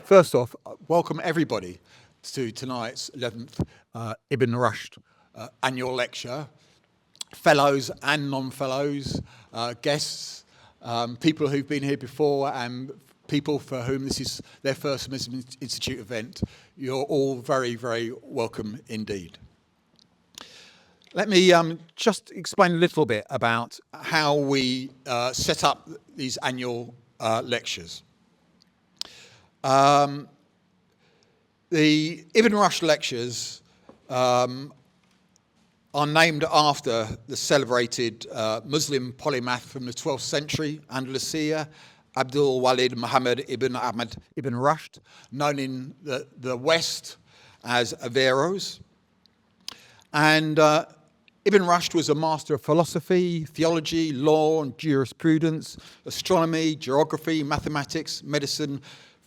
First off, welcome everybody to tonight's 11th Ibn Rushd annual lecture. Fellows and non-fellows, guests, people who've been here before and people for whom this is their first Muslim Institute event. You're all very, very welcome indeed. Let me just explain a little bit about how we set up these annual lectures. The Ibn Rushd lectures are named after the celebrated Muslim polymath from the 12th century, Andalusia, Abdul Walid Muhammad ibn Ahmad ibn Rushd, known in the West as Averroes. And Ibn Rushd was a master of philosophy, theology, law and jurisprudence, astronomy, geography, mathematics, medicine,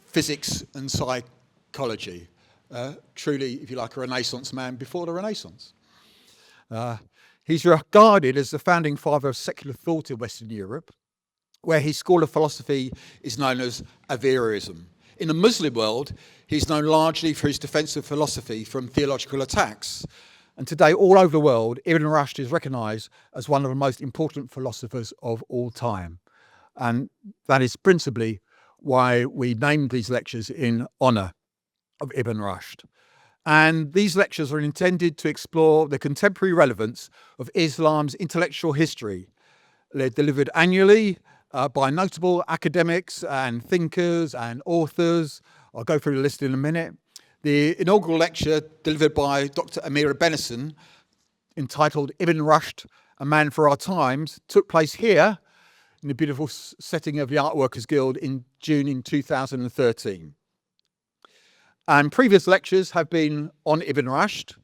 physics and psychology. Truly, if you like, a Renaissance man before the Renaissance. He's regarded as the founding father of secular thought in Western Europe, where his school of philosophy is known as Averroism. In the Muslim world, he's known largely for his defense of philosophy from theological attacks. And today, all over the world, Ibn Rushd is recognized as one of the most important philosophers of all time. And that is principally why we named these lectures in honour of Ibn Rushd. And these lectures are intended to explore the contemporary relevance of Islam's intellectual history. They're delivered annually by notable academics and thinkers and authors. I'll go through the list in a minute. The inaugural lecture, delivered by Dr. Amira Benison, entitled Ibn Rushd, A Man for Our Times, took place here in the beautiful setting of the Art Workers Guild in June in 2013. And previous lectures have been on Ibn Rushd,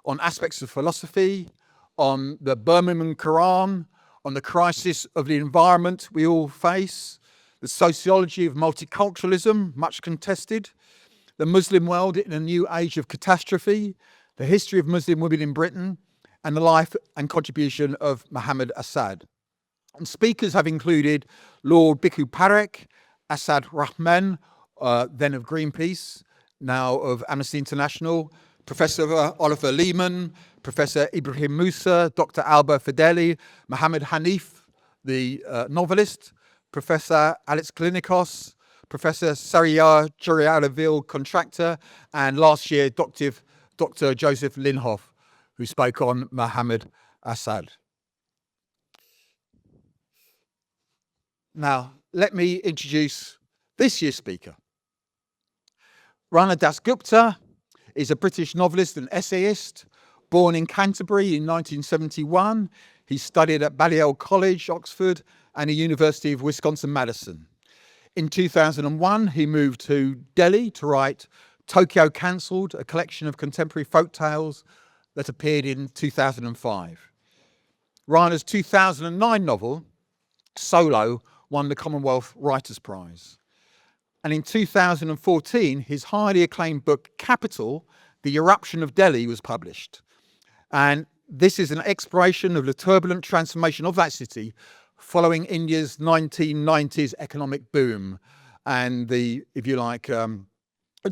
on aspects of philosophy, on the Birmingham Quran, on the crisis of the environment we all face, the sociology of multiculturalism, much contested, the Muslim world in a new age of catastrophe, the history of Muslim women in Britain, and the life and contribution of Muhammad Asad. And speakers have included Lord Bhikkhu Parekh, Asad Rahman, then of Greenpeace, now of Amnesty International, Professor Oliver Lehman, Professor Ibrahim Musa, Dr. Alba Fideli, Mohammed Hanif, the novelist, Professor Alex Klinikos, Professor Sariya Jurialaville, contractor, and last year, Dr. Joseph Linhoff, who spoke on Muhammad Asad. Now, let me introduce this year's speaker. Rana Dasgupta is a British novelist and essayist. Born in Canterbury in 1971, he studied at Balliol College, Oxford, and the University of Wisconsin-Madison. In 2001, he moved to Delhi to write Tokyo Cancelled, a collection of contemporary folk tales that appeared in 2005. Rana's 2009 novel, Solo, won the Commonwealth Writers' Prize. And in 2014, his highly acclaimed book, Capital, The Eruption of Delhi, was published. And this is an exploration of the turbulent transformation of that city following India's 1990s economic boom and the, if you like,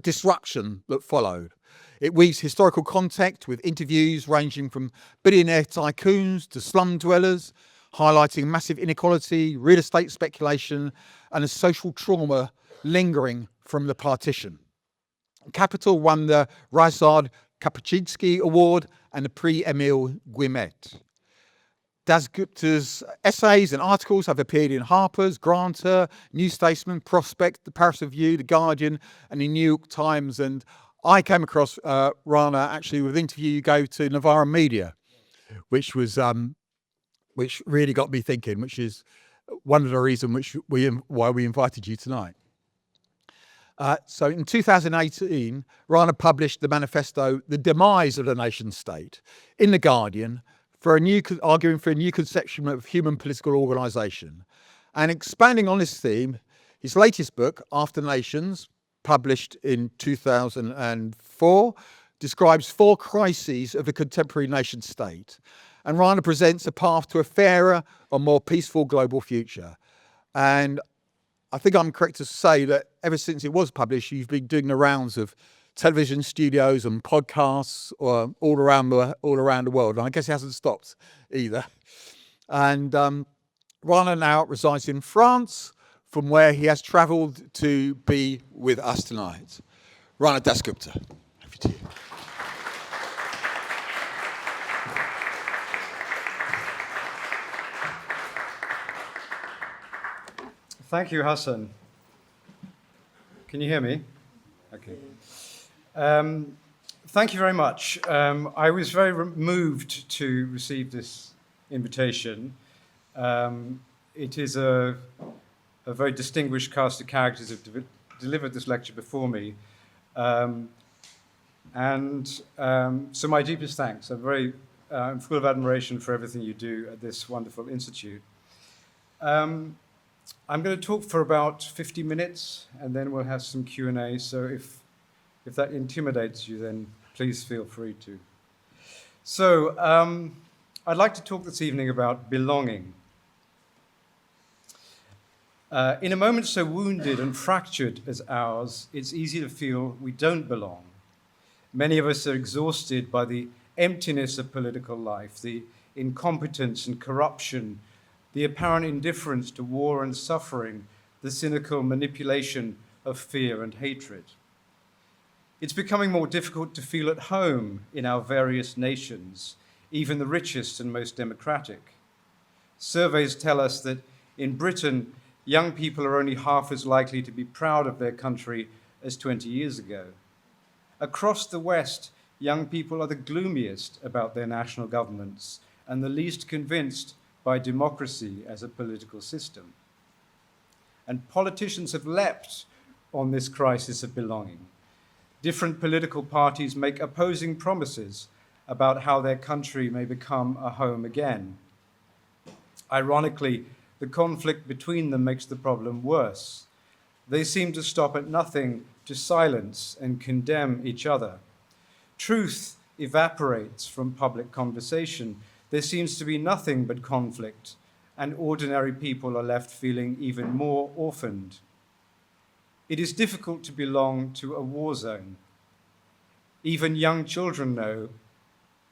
disruption that followed. It weaves historical context with interviews ranging from billionaire tycoons to slum dwellers, highlighting massive inequality, real estate speculation, and a social trauma lingering from the partition. Capital won the Razard Kapuscinski Award and the Prix Emile Guillemette. Dasgupta's essays and articles have appeared in Harper's, Granta, New Statesman, Prospect, the Paris Review, The Guardian, and the New York Times. And I came across Rana actually with an interview you gave to Novara Media, which really got me thinking, which is one of the reasons why we invited you tonight. So in 2018, Rana published the manifesto, The Demise of the Nation State, in The Guardian, arguing for a new conception of human political organisation. And expanding on this theme, his latest book, After Nations, published in 2004, describes 4 crises of the contemporary nation state. And Rana presents a path to a fairer or more peaceful global future. And I think I'm correct to say that ever since it was published, you've been doing the rounds of television studios and podcasts all around the world. And I guess it hasn't stopped either. And Rana now resides in France, from where he has travelled to be with us tonight. Rana Dasgupta. Over to you. Thank you, Hassan. Can you hear me? Okay. Thank you very much. I was very moved to receive this invitation. It is a very distinguished cast of characters who have delivered this lecture before me. So my deepest thanks. I'm full of admiration for everything you do at this wonderful institute. I'm going to talk for about 50 minutes, and then we'll have some Q&A. So if that intimidates you, then please feel free to. So I'd like to talk this evening about belonging. In a moment so wounded and fractured as ours, it's easy to feel we don't belong. Many of us are exhausted by the emptiness of political life, the incompetence and corruption, the apparent indifference to war and suffering, the cynical manipulation of fear and hatred. It's becoming more difficult to feel at home in our various nations, even the richest and most democratic. Surveys tell us that in Britain, young people are only half as likely to be proud of their country as 20 years ago. Across the West, young people are the gloomiest about their national governments and the least convinced by democracy as a political system. And politicians have leapt on this crisis of belonging. Different political parties make opposing promises about how their country may become a home again. Ironically, the conflict between them makes the problem worse. They seem to stop at nothing to silence and condemn each other. Truth evaporates from public conversation. There seems to be nothing but conflict, and ordinary people are left feeling even more orphaned. It is difficult to belong to a war zone. Even young children know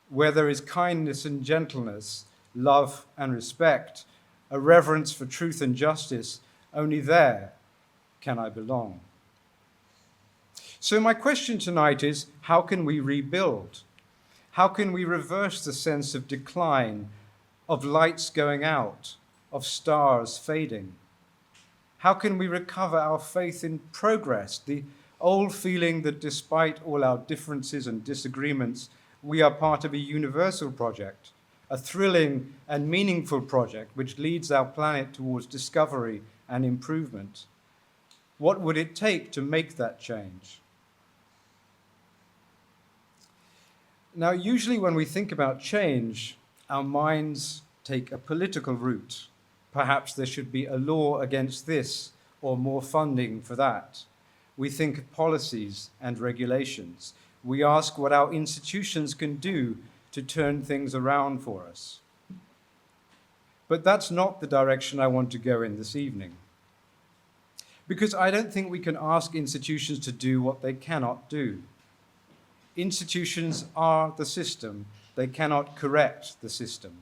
where there is kindness and gentleness, love and respect, a reverence for truth and justice, only there can I belong. So my question tonight is, how can we rebuild? How can we reverse the sense of decline, of lights going out, of stars fading? How can we recover our faith in progress, the old feeling that despite all our differences and disagreements, we are part of a universal project, a thrilling and meaningful project which leads our planet towards discovery and improvement? What would it take to make that change? Now, usually when we think about change, our minds take a political route. Perhaps there should be a law against this or more funding for that. We think of policies and regulations. We ask what our institutions can do to turn things around for us. But that's not the direction I want to go in this evening. Because I don't think we can ask institutions to do what they cannot do. Institutions are the system. They cannot correct the system.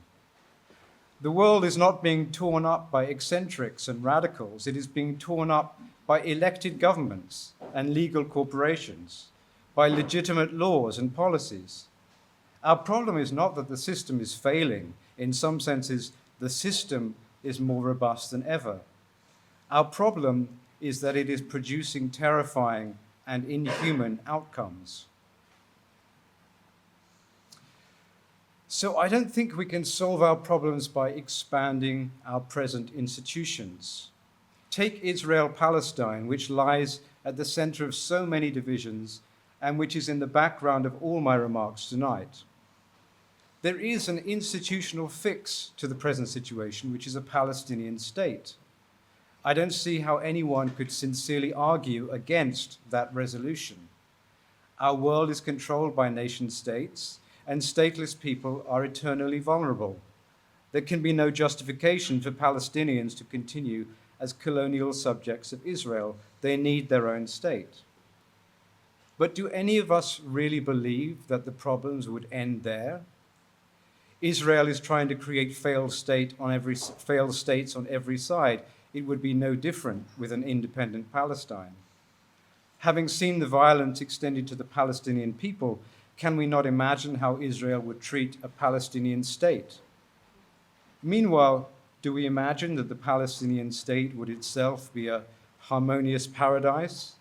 The world is not being torn up by eccentrics and radicals. It is being torn up by elected governments and legal corporations, by legitimate laws and policies. Our problem is not that the system is failing. In some senses, the system is more robust than ever. Our problem is that it is producing terrifying and inhuman outcomes. So I don't think we can solve our problems by expanding our present institutions. Take Israel-Palestine, which lies at the center of so many divisions and which is in the background of all my remarks tonight. There is an institutional fix to the present situation, which is a Palestinian state. I don't see how anyone could sincerely argue against that resolution. Our world is controlled by nation states, and stateless people are eternally vulnerable. There can be no justification for Palestinians to continue as colonial subjects of Israel. They need their own state. But do any of us really believe that the problems would end there? Israel is trying to create failed states on every side. It would be no different with an independent Palestine. Having seen the violence extended to the Palestinian people, can we not imagine how Israel would treat a Palestinian state? Meanwhile, do we imagine that the Palestinian state would itself be a harmonious paradise?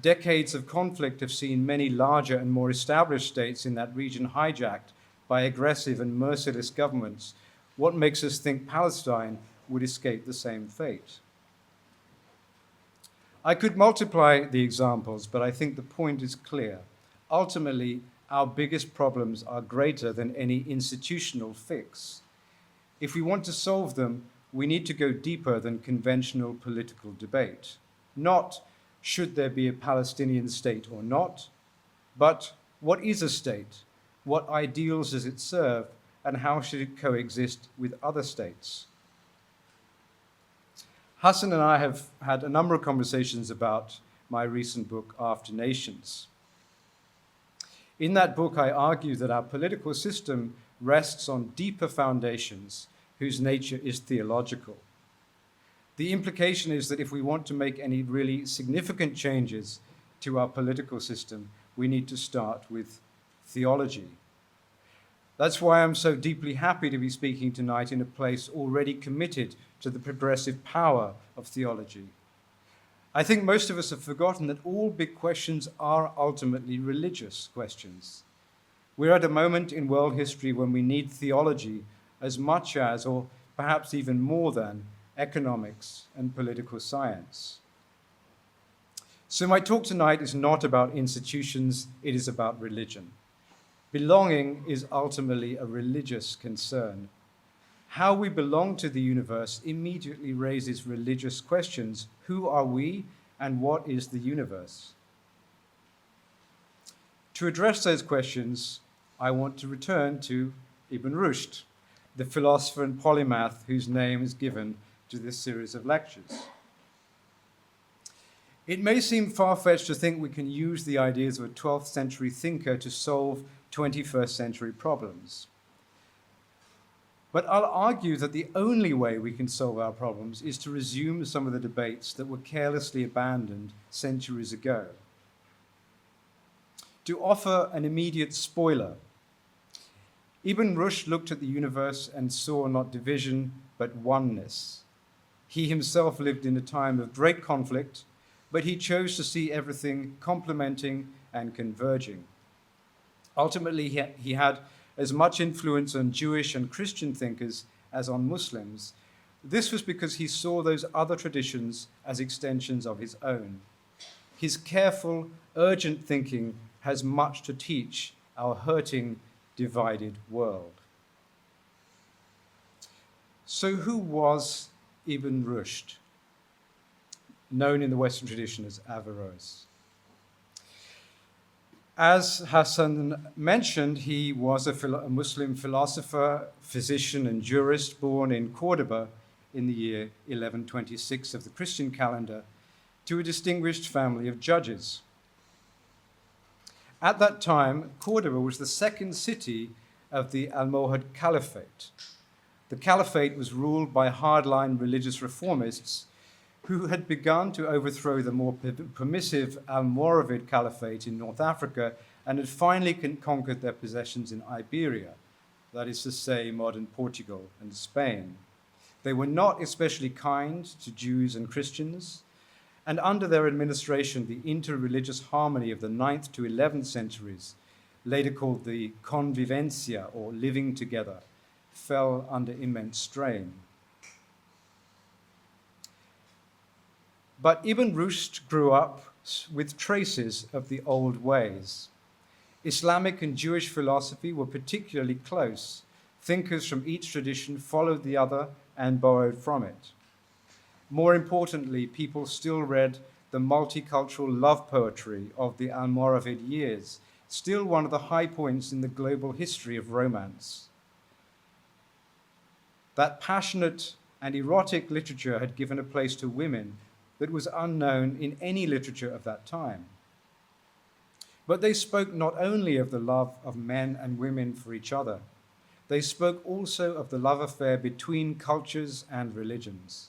Decades of conflict have seen many larger and more established states in that region hijacked by aggressive and merciless governments. What makes us think Palestine would escape the same fate? I could multiply the examples, but I think the point is clear. Ultimately, our biggest problems are greater than any institutional fix. If we want to solve them, we need to go deeper than conventional political debate. Not, should there be a Palestinian state or not, but what is a state? What ideals does it serve? And how should it coexist with other states? Hassan and I have had a number of conversations about my recent book, After Nations. In that book, I argue that our political system rests on deeper foundations whose nature is theological. The implication is that if we want to make any really significant changes to our political system, we need to start with theology. That's why I'm so deeply happy to be speaking tonight in a place already committed to the progressive power of theology. I think most of us have forgotten that all big questions are ultimately religious questions. We're at a moment in world history when we need theology as much as, or perhaps even more than, economics and political science. So my talk tonight is not about institutions, it is about religion. Belonging is ultimately a religious concern. How we belong to the universe immediately raises religious questions. Who are we and what is the universe? To address those questions, I want to return to Ibn Rushd, the philosopher and polymath whose name is given to this series of lectures. It may seem far-fetched to think we can use the ideas of a 12th century thinker to solve 21st century problems. But I'll argue that the only way we can solve our problems is to resume some of the debates that were carelessly abandoned centuries ago. To offer an immediate spoiler, Ibn Rushd looked at the universe and saw not division, but oneness. He himself lived in a time of great conflict, but he chose to see everything complementing and converging. Ultimately, he had as much influence on Jewish and Christian thinkers as on Muslims. This was because he saw those other traditions as extensions of his own. His careful, urgent thinking has much to teach our hurting, divided world. So who was Ibn Rushd, known in the Western tradition as Averroes? As Hassan mentioned, he was a Muslim philosopher, physician, and jurist born in Cordoba in the year 1126 of the Christian calendar to a distinguished family of judges. At that time, Cordoba was the second city of the Almohad Caliphate. The caliphate was ruled by hardline religious reformists who had begun to overthrow the more permissive Almoravid Caliphate in North Africa and had finally conquered their possessions in Iberia, that is to say, modern Portugal and Spain. They were not especially kind to Jews and Christians, and under their administration, the inter-religious harmony of the 9th to 11th centuries, later called the convivencia, or living together, fell under immense strain. But Ibn Rushd grew up with traces of the old ways. Islamic and Jewish philosophy were particularly close. Thinkers from each tradition followed the other and borrowed from it. More importantly, people still read the multicultural love poetry of the Almoravid years, still one of the high points in the global history of romance. That passionate and erotic literature had given a place to women that was unknown in any literature of that time. But they spoke not only of the love of men and women for each other, they spoke also of the love affair between cultures and religions.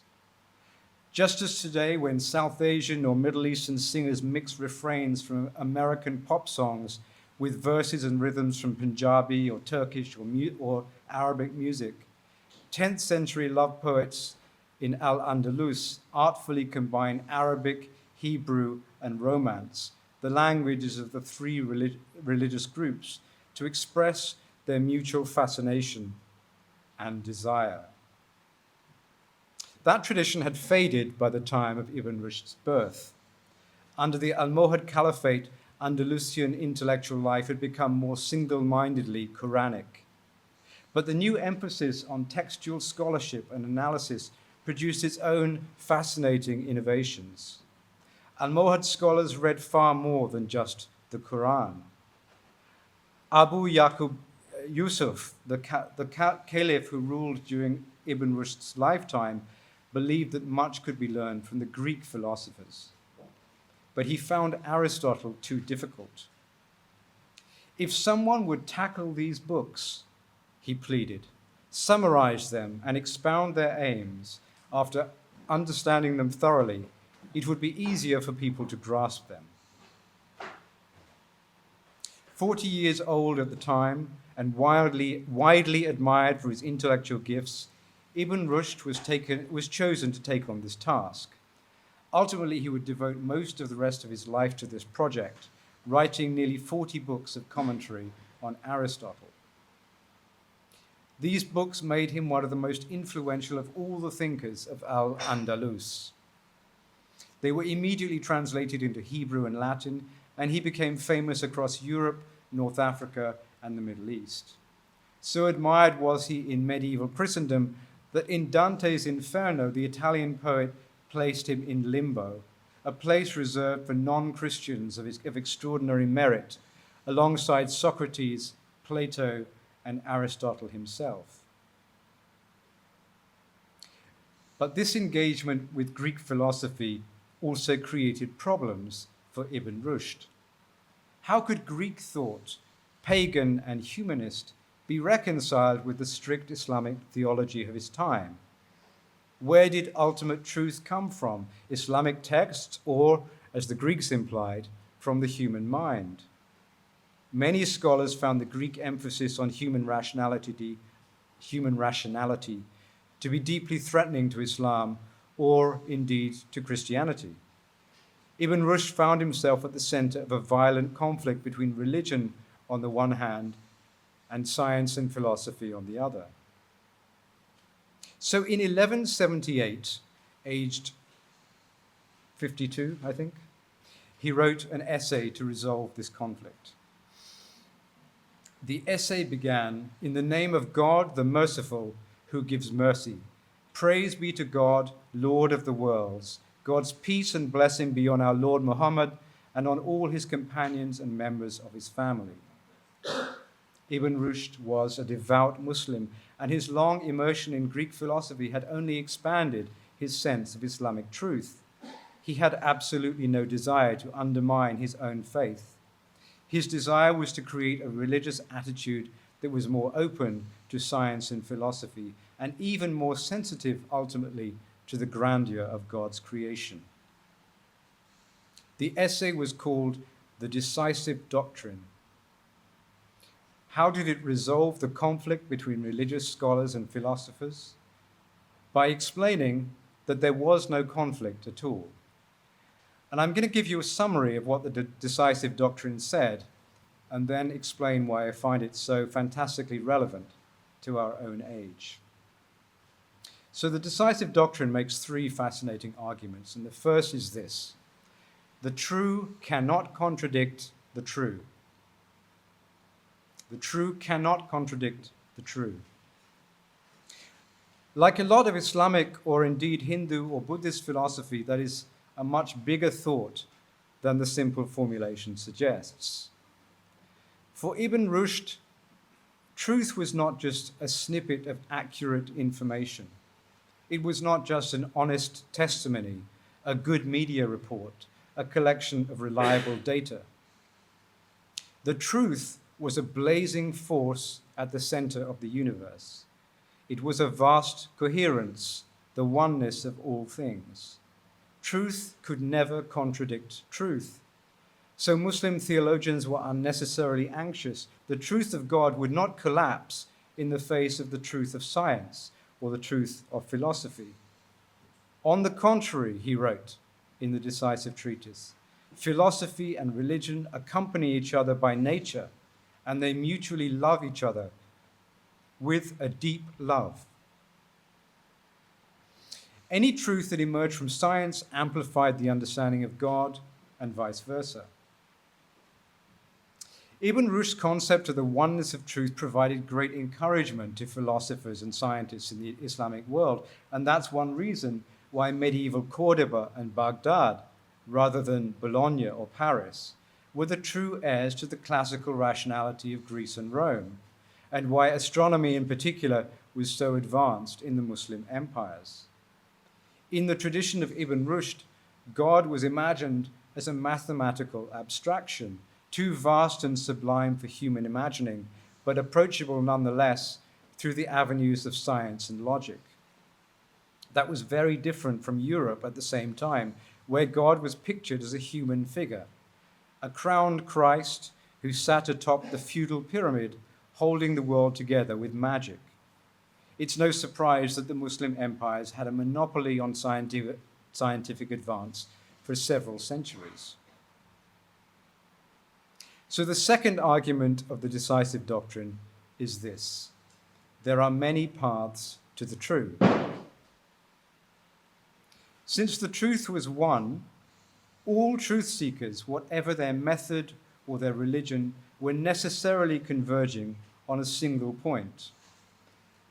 Just as today, when South Asian or Middle Eastern singers mix refrains from American pop songs with verses and rhythms from Punjabi or Turkish or Arabic music, 10th century love poets in Al-Andalus artfully combine Arabic, Hebrew, and Romance, the languages of the three religious groups, to express their mutual fascination and desire. That tradition had faded by the time of Ibn Rushd's birth. Under the Almohad Caliphate, Andalusian intellectual life had become more single-mindedly Quranic. But the new emphasis on textual scholarship and analysis produced its own fascinating innovations. Almohad scholars read far more than just the Quran. Abu Yaqub Yusuf, the caliph who ruled during Ibn Rushd's lifetime, believed that much could be learned from the Greek philosophers. But he found Aristotle too difficult. If someone would tackle these books, he pleaded, summarize them and expound their aims, after understanding them thoroughly, it would be easier for people to grasp them. 40 years old at the time and widely admired for his intellectual gifts, Ibn Rushd was chosen to take on this task. Ultimately, he would devote most of the rest of his life to this project, writing nearly 40 books of commentary on Aristotle. These books made him one of the most influential of all the thinkers of Al-Andalus. They were immediately translated into Hebrew and Latin, and he became famous across Europe, North Africa, and the Middle East. So admired was he in medieval Christendom that in Dante's Inferno, the Italian poet placed him in limbo, a place reserved for non-Christians of extraordinary merit, alongside Socrates, Plato, and Aristotle himself. But this engagement with Greek philosophy also created problems for Ibn Rushd. How could Greek thought, pagan and humanist, be reconciled with the strict Islamic theology of his time? Where did ultimate truth come from? Islamic texts or, as the Greeks implied, from the human mind? Many scholars found the Greek emphasis on human rationality to be deeply threatening to Islam or indeed to Christianity. Ibn Rushd found himself at the center of a violent conflict between religion on the one hand and science and philosophy on the other. So in 1178, aged 52, I think, he wrote an essay to resolve this conflict. The essay began, "In the name of God, the merciful, who gives mercy. Praise be to God, Lord of the worlds. God's peace and blessing be on our Lord Muhammad and on all his companions and members of his family." Ibn Rushd was a devout Muslim, and his long immersion in Greek philosophy had only expanded his sense of Islamic truth. He had absolutely no desire to undermine his own faith. His desire was to create a religious attitude that was more open to science and philosophy, and even more sensitive, ultimately, to the grandeur of God's creation. The essay was called "The Decisive Doctrine." How did it resolve the conflict between religious scholars and philosophers? By explaining that there was no conflict at all. And I'm going to give you a summary of what the Decisive Doctrine said, and then explain why I find it so fantastically relevant to our own age. So the decisive doctrine makes three fascinating arguments, and the first is this: the true cannot contradict the true. The true cannot contradict the true. Like a lot of Islamic or indeed Hindu or Buddhist philosophy, that is a much bigger thought than the simple formulation suggests. For Ibn Rushd, truth was not just a snippet of accurate information. It was not just an honest testimony, a good media report, a collection of reliable data. The truth was a blazing force at the center of the universe. It was a vast coherence, the oneness of all things. Truth could never contradict truth. So Muslim theologians were unnecessarily anxious. The truth of God would not collapse in the face of the truth of science or the truth of philosophy. On the contrary, he wrote in the decisive treatise, philosophy and religion accompany each other by nature, and they mutually love each other with a deep love. Any truth that emerged from science amplified the understanding of God, and vice versa. Ibn Rushd's concept of the oneness of truth provided great encouragement to philosophers and scientists in the Islamic world, and that's one reason why medieval Cordoba and Baghdad, rather than Bologna or Paris, were the true heirs to the classical rationality of Greece and Rome, and why astronomy in particular was so advanced in the Muslim empires. In the tradition of Ibn Rushd, God was imagined as a mathematical abstraction, too vast and sublime for human imagining, but approachable nonetheless through the avenues of science and logic. That was very different from Europe at the same time, where God was pictured as a human figure, a crowned Christ who sat atop the feudal pyramid, holding the world together with magic. It's no surprise that the Muslim empires had a monopoly on scientific advance for several centuries. So the second argument of the decisive doctrine is this: there are many paths to the true. Since the truth was one, all truth seekers, whatever their method or their religion, were necessarily converging on a single point.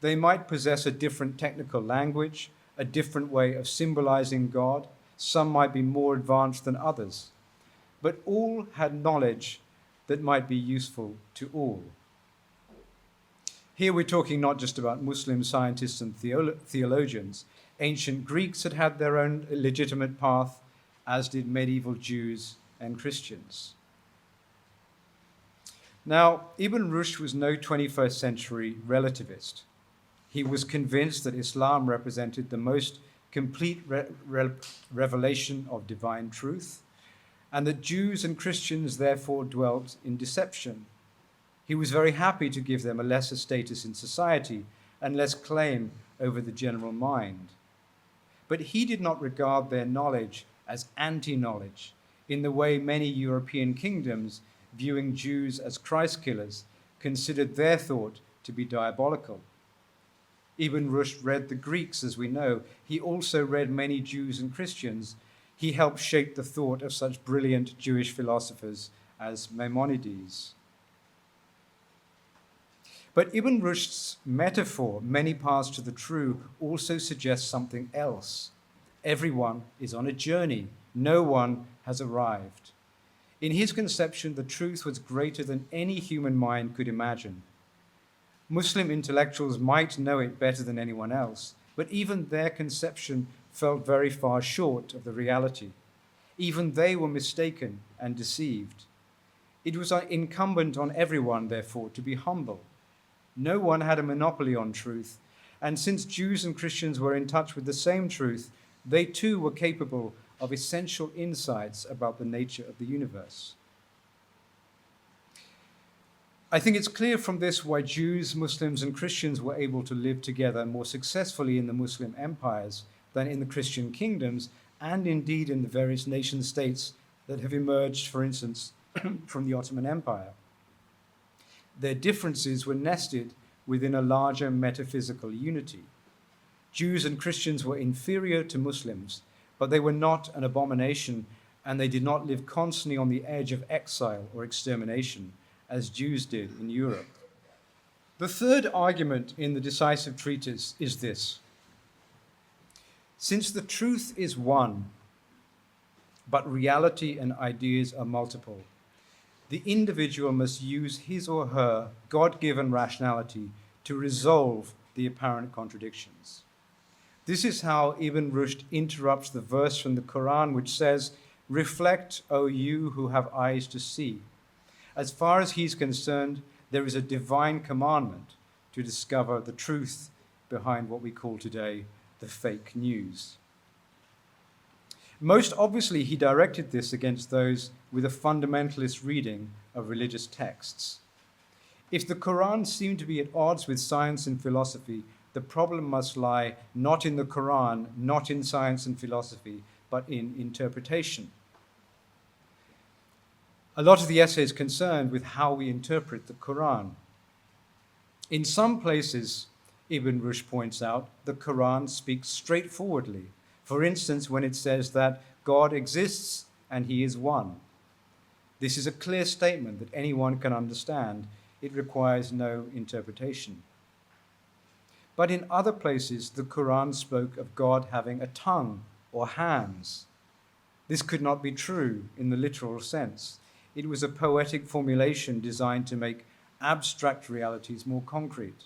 They might possess a different technical language, a different way of symbolizing God. Some might be more advanced than others, but all had knowledge that might be useful to all. Here we're talking not just about Muslim scientists and theologians. Ancient Greeks had had their own legitimate path, as did medieval Jews and Christians. Now, Ibn Rushd was no 21st century relativist. He was convinced that Islam represented the most complete revelation of divine truth, and that Jews and Christians therefore dwelt in deception. He was very happy to give them a lesser status in society and less claim over the general mind. But he did not regard their knowledge as anti-knowledge, in the way many European kingdoms, viewing Jews as Christ killers, considered their thought to be diabolical. Ibn Rushd read the Greeks, as we know. He also read many Jews and Christians. He helped shape the thought of such brilliant Jewish philosophers as Maimonides. But Ibn Rushd's metaphor, many paths to the true, also suggests something else. Everyone is on a journey. No one has arrived. In his conception, the truth was greater than any human mind could imagine. Muslim intellectuals might know it better than anyone else, but even their conception fell very far short of the reality. Even they were mistaken and deceived. It was incumbent on everyone, therefore, to be humble. No one had a monopoly on truth, and since Jews and Christians were in touch with the same truth, they too were capable of essential insights about the nature of the universe. I think it's clear from this why Jews, Muslims, and Christians were able to live together more successfully in the Muslim empires than in the Christian kingdoms, and indeed in the various nation states that have emerged, for instance, from the Ottoman Empire. Their differences were nested within a larger metaphysical unity. Jews and Christians were inferior to Muslims, but they were not an abomination, and they did not live constantly on the edge of exile or extermination, as Jews did in Europe. The third argument in the decisive treatise is this: since the truth is one, but reality and ideas are multiple, the individual must use his or her God-given rationality to resolve the apparent contradictions. This is how Ibn Rushd interrupts the verse from the Quran which says, "Reflect, O you who have eyes to see." As far as he's concerned, there is a divine commandment to discover the truth behind what we call today the fake news. Most obviously, he directed this against those with a fundamentalist reading of religious texts. If the Quran seemed to be at odds with science and philosophy, the problem must lie not in the Quran, not in science and philosophy, but in interpretation. A lot of the essay is concerned with how we interpret the Quran. In some places, Ibn Rushd points out, the Quran speaks straightforwardly. For instance, when it says that God exists and he is one. This is a clear statement that anyone can understand. It requires no interpretation. But in other places, the Quran spoke of God having a tongue or hands. This could not be true in the literal sense. It was a poetic formulation designed to make abstract realities more concrete.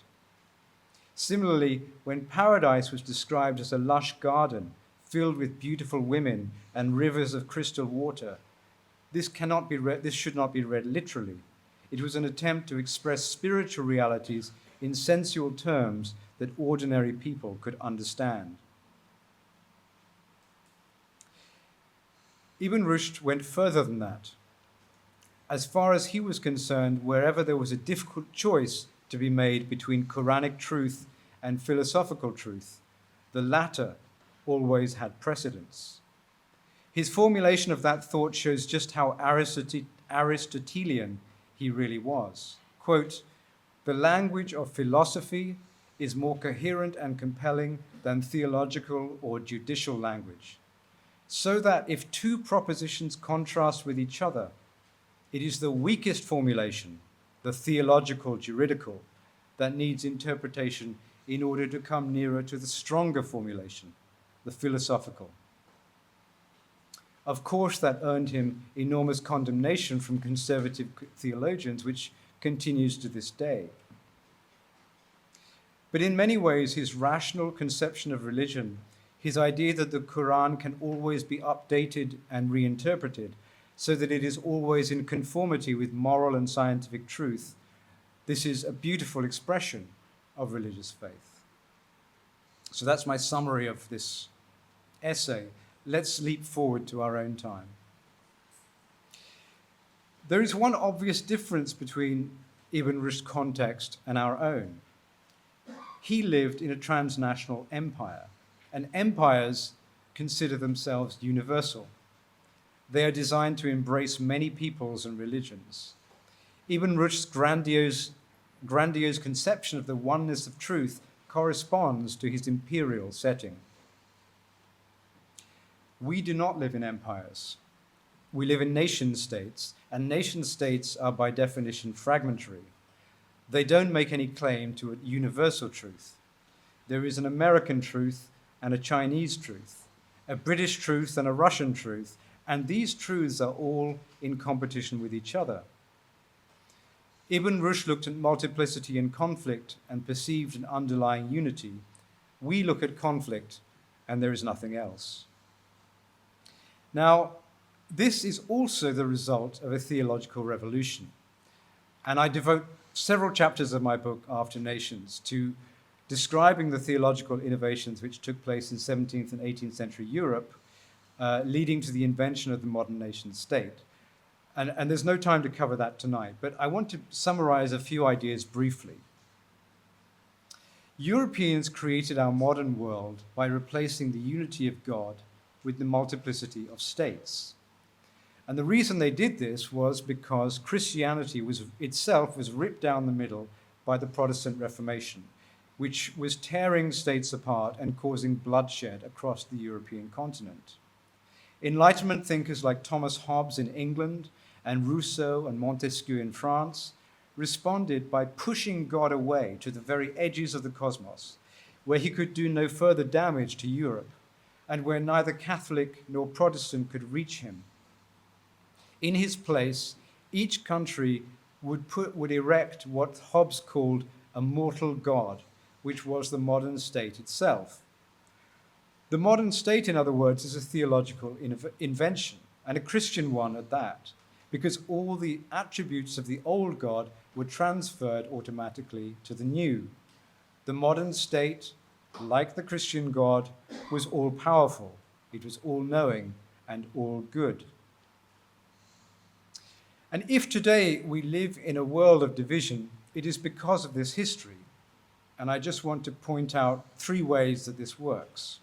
Similarly, when paradise was described as a lush garden filled with beautiful women and rivers of crystal water, this should not be read literally. It was an attempt to express spiritual realities in sensual terms that ordinary people could understand. Ibn Rushd went further than that. As far as he was concerned, wherever there was a difficult choice to be made between Quranic truth and philosophical truth, the latter always had precedence. His formulation of that thought shows just how Aristotelian he really was. Quote, "The language of philosophy is more coherent and compelling than theological or judicial language, so that if two propositions contrast with each other, it is the weakest formulation, the theological juridical, that needs interpretation in order to come nearer to the stronger formulation, the philosophical." Of course, that earned him enormous condemnation from conservative theologians, which continues to this day. But in many ways, his rational conception of religion, his idea that the Quran can always be updated and reinterpreted so that it is always in conformity with moral and scientific truth, this is a beautiful expression of religious faith. So that's my summary of this essay. Let's leap forward to our own time. There is one obvious difference between Ibn Rushd's context and our own. He lived in a transnational empire, and empires consider themselves universal. They are designed to embrace many peoples and religions. Ibn Rushd's grandiose conception of the oneness of truth corresponds to his imperial setting. We do not live in empires. We live in nation states, and nation states are by definition fragmentary. They don't make any claim to a universal truth. There is an American truth and a Chinese truth, a British truth and a Russian truth, and these truths are all in competition with each other. Ibn Rushd looked at multiplicity and conflict and perceived an underlying unity. We look at conflict and there is nothing else. Now, this is also the result of a theological revolution. And I devote several chapters of my book, After Nations, to describing the theological innovations which took place in 17th and 18th century Europe, leading to the invention of the modern nation state. And there's no time to cover that tonight, but I want to summarize a few ideas briefly. Europeans created our modern world by replacing the unity of God with the multiplicity of states. And the reason they did this was because Christianity itself was ripped down the middle by the Protestant Reformation. which was tearing states apart and causing bloodshed across the European continent. Enlightenment thinkers like Thomas Hobbes in England and Rousseau and Montesquieu in France responded by pushing God away to the very edges of the cosmos, where he could do no further damage to Europe, and where neither Catholic nor Protestant could reach him. In his place, each country would erect what Hobbes called a mortal god, which was the modern state itself. The modern state, in other words, is a theological invention, and a Christian one at that, because all the attributes of the old God were transferred automatically to the new. The modern state, like the Christian God, was all-powerful. It was all-knowing and all-good. And if today we live in a world of division, it is because of this history. And I just want to point out 3 ways that this works.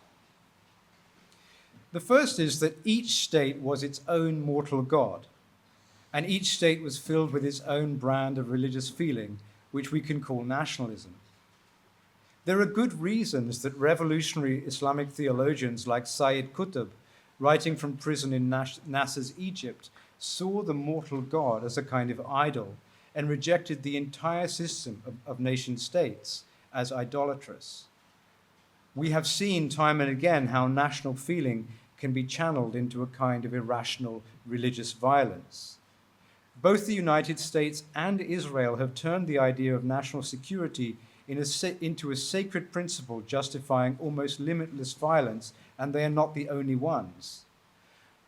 The first is that each state was its own mortal god, and each state was filled with its own brand of religious feeling, which we can call nationalism. There are good reasons that revolutionary Islamic theologians like Sayyid Qutb, writing from prison in Nasser's Egypt, saw the mortal god as a kind of idol and rejected the entire system of nation states as idolatrous. We have seen time and again how national feeling can be channeled into a kind of irrational religious violence. Both the United States and Israel have turned the idea of national security into a sacred principle justifying almost limitless violence, and they are not the only ones.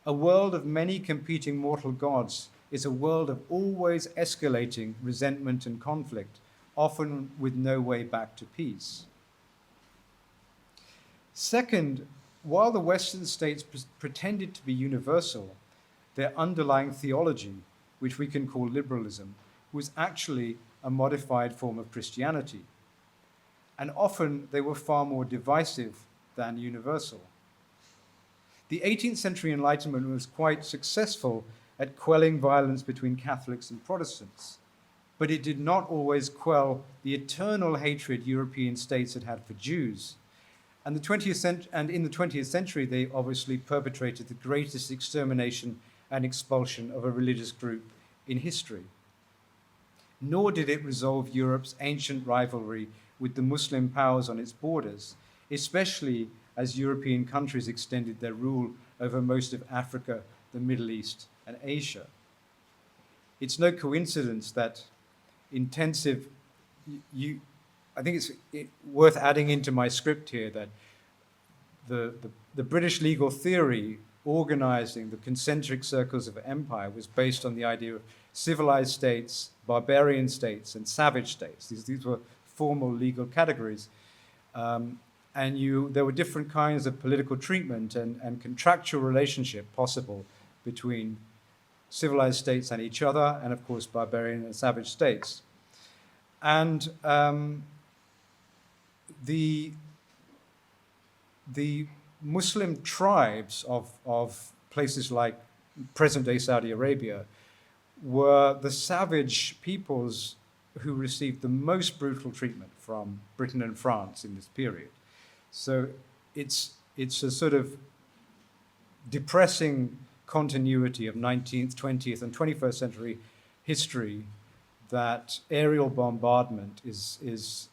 A world of many competing mortal gods is a world of always escalating resentment and conflict, often with no way back to peace. Second, while the Western states pretended to be universal, their underlying theology, which we can call liberalism, was actually a modified form of Christianity. And often they were far more divisive than universal. The 18th century Enlightenment was quite successful at quelling violence between Catholics and Protestants, but it did not always quell the eternal hatred European states had for Jews. And in the 20th century, they obviously perpetrated the greatest extermination and expulsion of a religious group in history. Nor did it resolve Europe's ancient rivalry with the Muslim powers on its borders, especially as European countries extended their rule over most of Africa, the Middle East, and Asia. It's no coincidence that I think it's worth adding into my script here that the British legal theory organizing the concentric circles of empire was based on the idea of civilized states, barbarian states, and savage states. These were formal legal categories. There were different kinds of political treatment and contractual relationship possible between civilized states and each other, and of course barbarian and savage states. And the Muslim tribes of places like present-day Saudi Arabia were the savage peoples who received the most brutal treatment from Britain and France in this period. So it's a sort of depressing continuity of 19th, 20th, and 21st century history that aerial bombardment is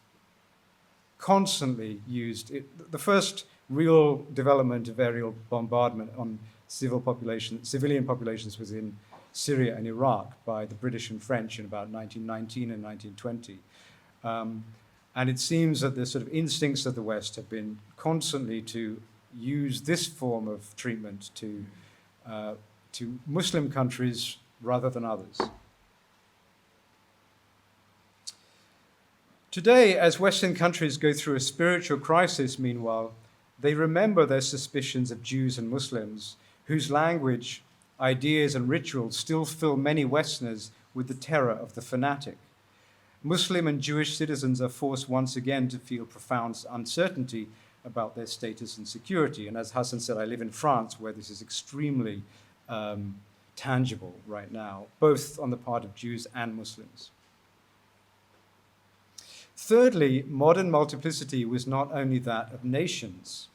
constantly used. The first real development of aerial bombardment on civilian populations was in Syria and Iraq by the British and French in about 1919 and 1920. And it seems that the sort of instincts of the West have been constantly to use this form of treatment to Muslim countries rather than others. Today, as Western countries go through a spiritual crisis, meanwhile, they remember their suspicions of Jews and Muslims, whose language, ideas, and rituals still fill many Westerners with the terror of the fanatic. Muslim and Jewish citizens are forced once again to feel profound uncertainty about their status and security. And as Hassan said, I live in France, where this is extremely tangible right now, both on the part of Jews and Muslims. Thirdly, modern multiplicity was not only that of nations.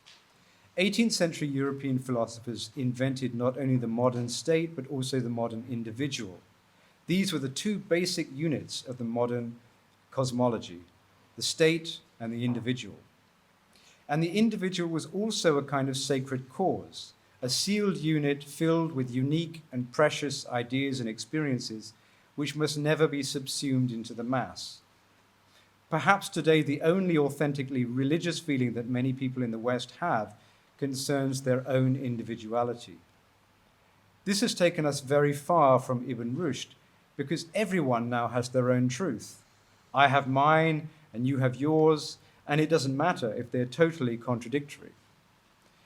18th century European philosophers invented not only the modern state, but also the modern individual. These were the two basic units of the modern cosmology, the state and the individual. And the individual was also a kind of sacred cause, a sealed unit filled with unique and precious ideas and experiences which must never be subsumed into the mass. Perhaps today the only authentically religious feeling that many people in the West have concerns their own individuality. This has taken us very far from Ibn Rushd, because everyone now has their own truth. I have mine, and you have yours, and it doesn't matter if they're totally contradictory.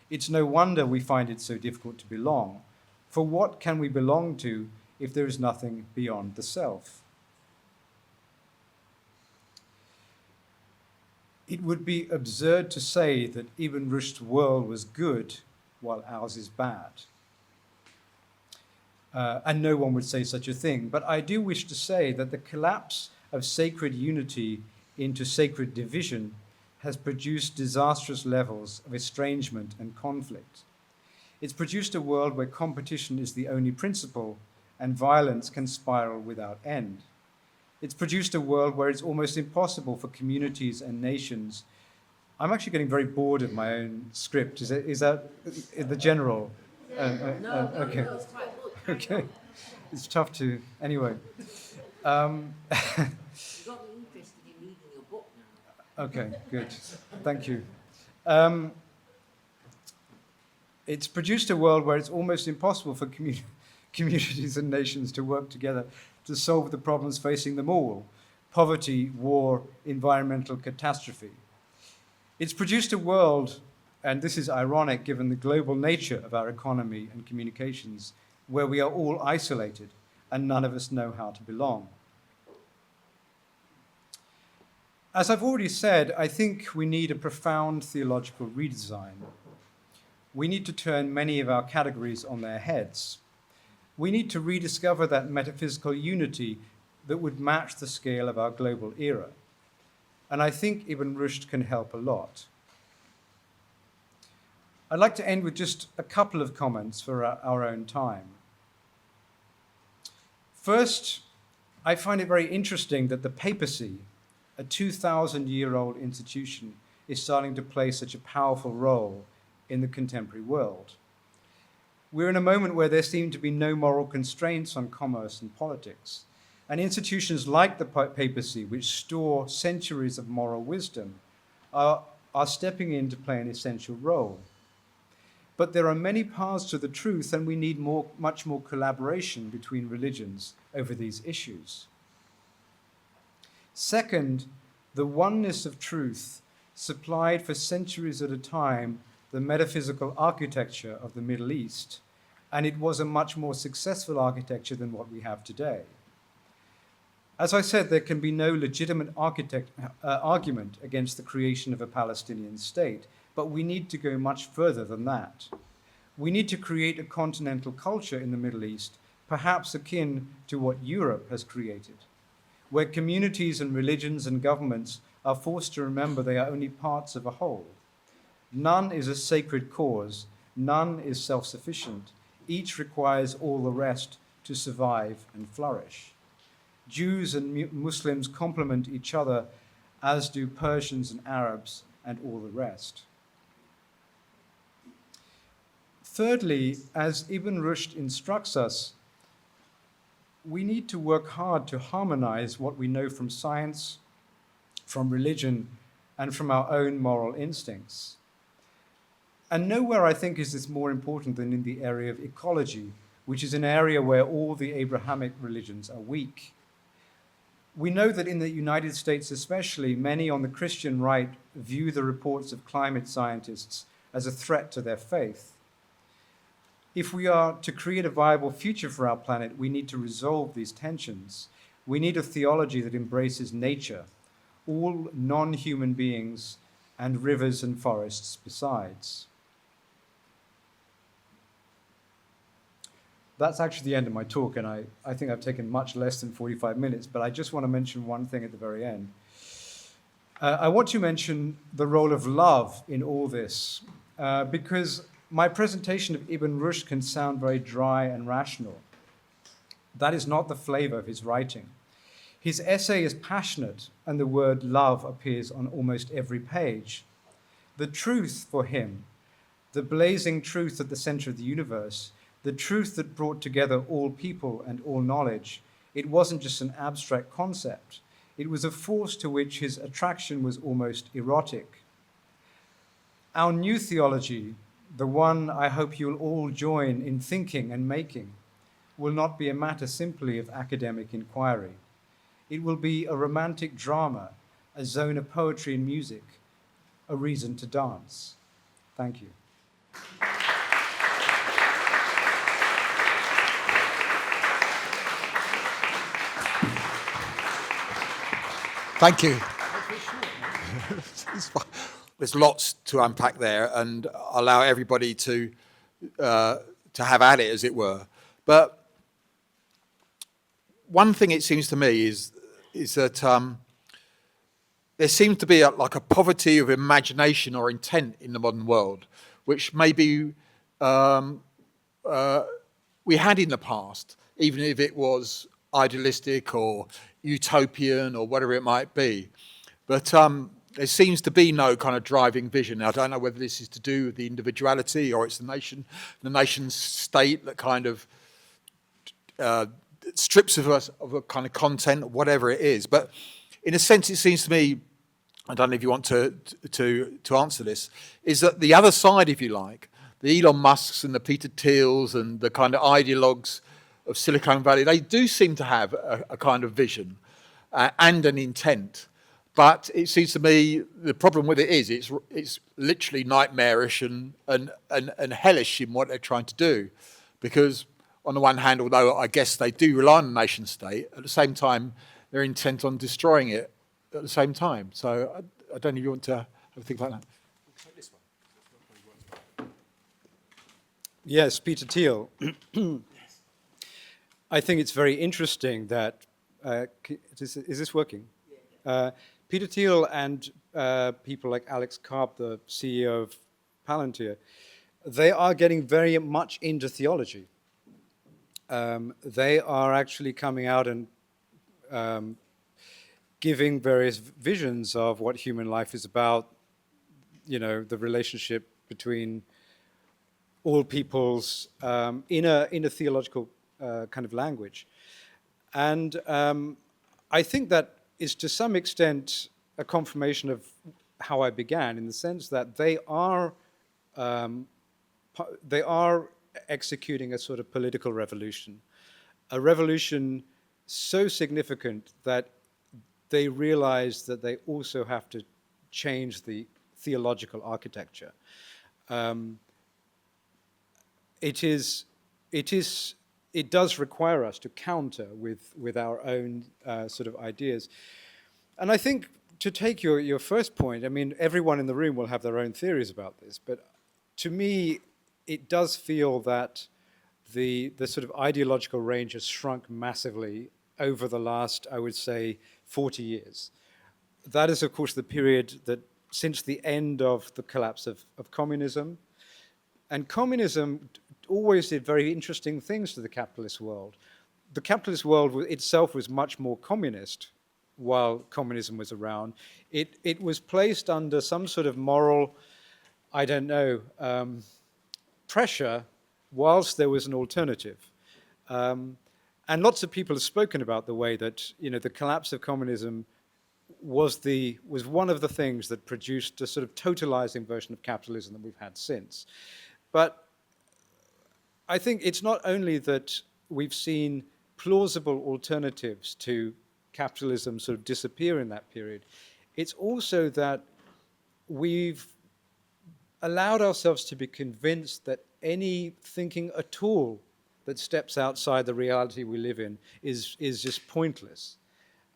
It's no wonder we find it so difficult to belong, for what can we belong to if there is nothing beyond the self? It would be absurd to say that Ibn Rushd's world was good while ours is bad. And no one would say such a thing. But I do wish to say that the collapse of sacred unity into sacred division has produced disastrous levels of estrangement and conflict. It's produced a world where competition is the only principle and violence can spiral without end. It's produced a world where it's almost impossible for communities and nations. I'm actually getting very bored of my own script. Is that the general? Okay. It's quite good. Okay. It's tough to, anyway. You got me interested in reading your book now. Okay, good. Thank you. It's produced a world where it's almost impossible for communities and nations to work together to solve the problems facing them all: poverty, war, environmental catastrophe. It's produced a world, and this is ironic given the global nature of our economy and communications, where we are all isolated and none of us know how to belong. As I've already said, I think we need a profound theological redesign. We need to turn many of our categories on their heads. We need to rediscover that metaphysical unity that would match the scale of our global era. And I think Ibn Rushd can help a lot. I'd like to end with just a couple of comments for our own time. First, I find it very interesting that the papacy, a 2,000-year-old institution, is starting to play such a powerful role in the contemporary world. We're in a moment where there seem to be no moral constraints on commerce and politics. And institutions like the papacy, which store centuries of moral wisdom, are stepping in to play an essential role. But there are many paths to the truth, and we need much more collaboration between religions over these issues. Second, the oneness of truth supplied for centuries at a time the metaphysical architecture of the Middle East, and it was a much more successful architecture than what we have today. As I said, there can be no legitimate argument against the creation of a Palestinian state, but we need to go much further than that. We need to create a continental culture in the Middle East, perhaps akin to what Europe has created, where communities and religions and governments are forced to remember they are only parts of a whole. None is a sacred cause, none is self-sufficient. Each requires all the rest to survive and flourish. Jews and Muslims complement each other, as do Persians and Arabs and all the rest. Thirdly, as Ibn Rushd instructs us, we need to work hard to harmonize what we know from science, from religion, and from our own moral instincts. And nowhere, I think, is this more important than in the area of ecology, which is an area where all the Abrahamic religions are weak. We know that in the United States especially, many on the Christian right view the reports of climate scientists as a threat to their faith. If we are to create a viable future for our planet, we need to resolve these tensions. We need a theology that embraces nature, all non-human beings, and rivers and forests besides. That's actually the end of my talk, and I think I've taken much less than 45 minutes, but I just want to mention one thing at the very end. I want to mention the role of love in all this, because my presentation of Ibn Rushd can sound very dry and rational. That is not the flavor of his writing. His essay is passionate, and the word love appears on almost every page. The truth for him, the blazing truth at the center of the universe, the truth that brought together all people and all knowledge, it wasn't just an abstract concept. It was a force to which his attraction was almost erotic. Our new theology, the one I hope you'll all join in thinking and making, will not be a matter simply of academic inquiry. It will be a romantic drama, a zone of poetry and music, a reason to dance. Thank you. Thank you. There's lots to unpack there, and allow everybody to have at it, as it were. But one thing it seems to me is that there seems to be like a poverty of imagination or intent in the modern world, which maybe we had in the past, even if it was idealistic or utopian or whatever it might be. But there seems to be no kind of driving vision. Now, I don't know whether this is to do with the individuality or it's the nation state that kind of strips of us of a kind of content, whatever it is. But in a sense, it seems to me, I don't know if you want to answer this, is that the other side, if you like, the Elon Musks and the Peter Thiels and the kind of ideologues of Silicon Valley, they do seem to have a kind of vision and an intent. But it seems to me the problem with it is it's literally nightmarish and hellish in what they're trying to do. Because on the one hand, although I guess they do rely on the nation state, at the same time, they're intent on destroying it at the same time. So I don't know if you want to have a think like that. Yes, Peter Thiel. I think it's very interesting that, is this working? Peter Thiel and people like Alex Karp, the CEO of Palantir, they are getting very much into theology. They are actually coming out and giving various visions of what human life is about, the relationship between all peoples in a theological kind of language. And I think that is to some extent a confirmation of how I began, in the sense that they are executing a sort of political revolution, a revolution so significant that they realize that they also have to change the theological architecture. It does require us to counter with our own sort of ideas. And I think, to take your first point, I mean, everyone in the room will have their own theories about this, but to me, it does feel that the sort of ideological range has shrunk massively over the last, I would say, 40 years. That is, of course, the period that since the end of the collapse of communism. And communism always did very interesting things to the capitalist world. The capitalist world itself was much more communist while communism was around. It was placed under some sort of moral, I don't know, pressure whilst there was an alternative. And lots of people have spoken about the way that the collapse of communism was one of the things that produced a sort of totalizing version of capitalism that we've had since. But I think it's not only that we've seen plausible alternatives to capitalism sort of disappear in that period, it's also that we've allowed ourselves to be convinced that any thinking at all that steps outside the reality we live in is just pointless.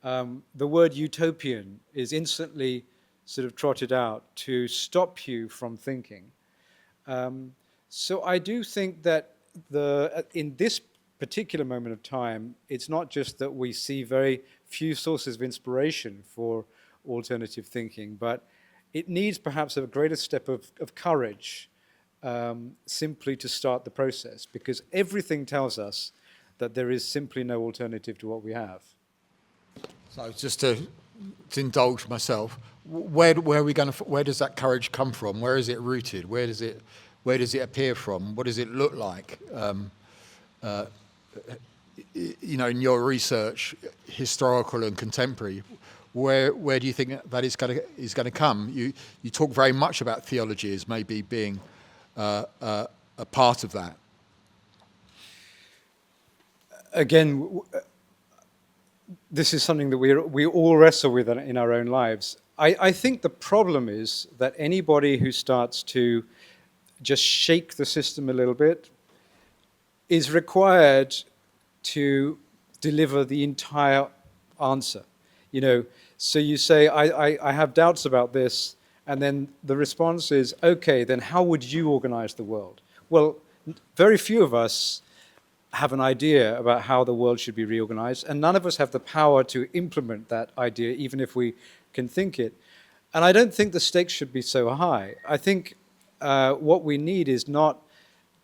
The word utopian is instantly sort of trotted out to stop you from thinking. So I do think that in this particular moment of time, it's not just that we see very few sources of inspiration for alternative thinking, but it needs perhaps a greater step of courage simply to start the process, because everything tells us that there is simply no alternative to what we have. So just to indulge myself, where are we going to? Where does that courage come from? Where is it rooted? Where does it appear from? What does it look like? You know, in your research, historical and contemporary, where do you think that is going to come? You talk very much about theology as maybe being a part of that. Again, this is something that we all wrestle with in our own lives. I think the problem is that anybody who starts to just shake the system a little bit is required to deliver the entire answer. You know, so you say, I have doubts about this, and then the response is, okay, then how would you organize the world? Well, very few of us have an idea about how the world should be reorganized, and none of us have the power to implement that idea, even if we can think it. And I don't think the stakes should be so high. I think what we need is not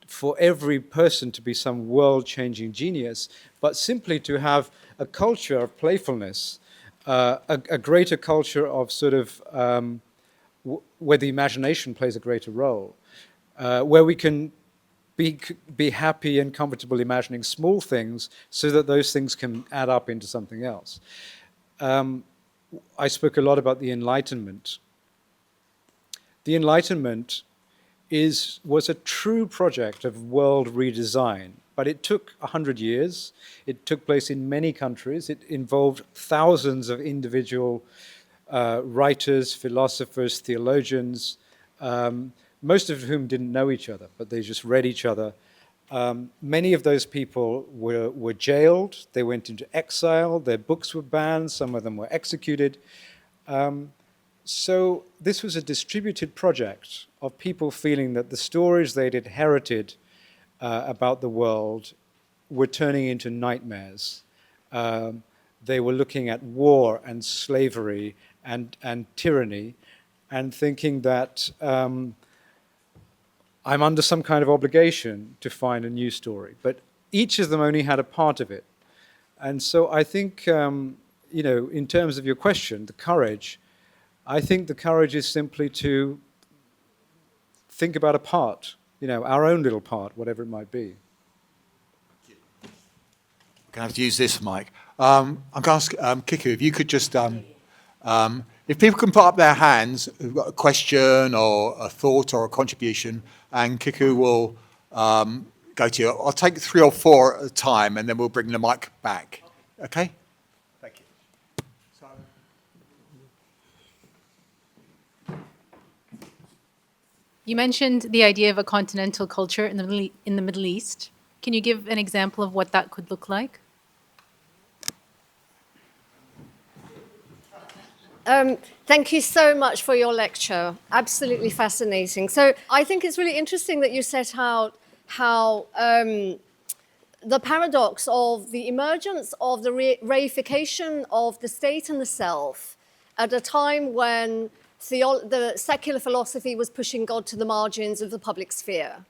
for every person to be some world-changing genius, but simply to have a culture of playfulness, a greater culture of sort of where the imagination plays a greater role, where we can be happy and comfortable imagining small things so that those things can add up into something else. I spoke a lot about the Enlightenment. The Enlightenment was a true project of world redesign, but it took 100 years. It took place in many countries. It involved thousands of individual writers, philosophers, theologians, most of whom didn't know each other, but they just read each other. Many of those people were jailed, they went into exile, their books were banned, some of them were executed. So this was a distributed project of people feeling that the stories they'd inherited about the world were turning into nightmares. They were looking at war and slavery and tyranny and thinking that I'm under some kind of obligation to find a new story. But each of them only had a part of it. And so I think, you know, in terms of your question, the courage, I think the courage is simply to think about a part, you know, our own little part, whatever it might be. I'm going to have to use this mic. I'm going to ask Kiku, if you could just, if people can put up their hands who've got a question or a thought or a contribution, and Kiku will go to you. I'll take 3 or 4 at a time, and then we'll bring the mic back. Okay? Thank you. You mentioned the idea of a continental culture in the Middle East. Can you give an example of what that could look like? Thank you so much for your lecture. Absolutely fascinating. So I think it's really interesting that you set out how the paradox of the emergence of the reification of the state and the self at a time when the secular philosophy was pushing God to the margins of the public sphere.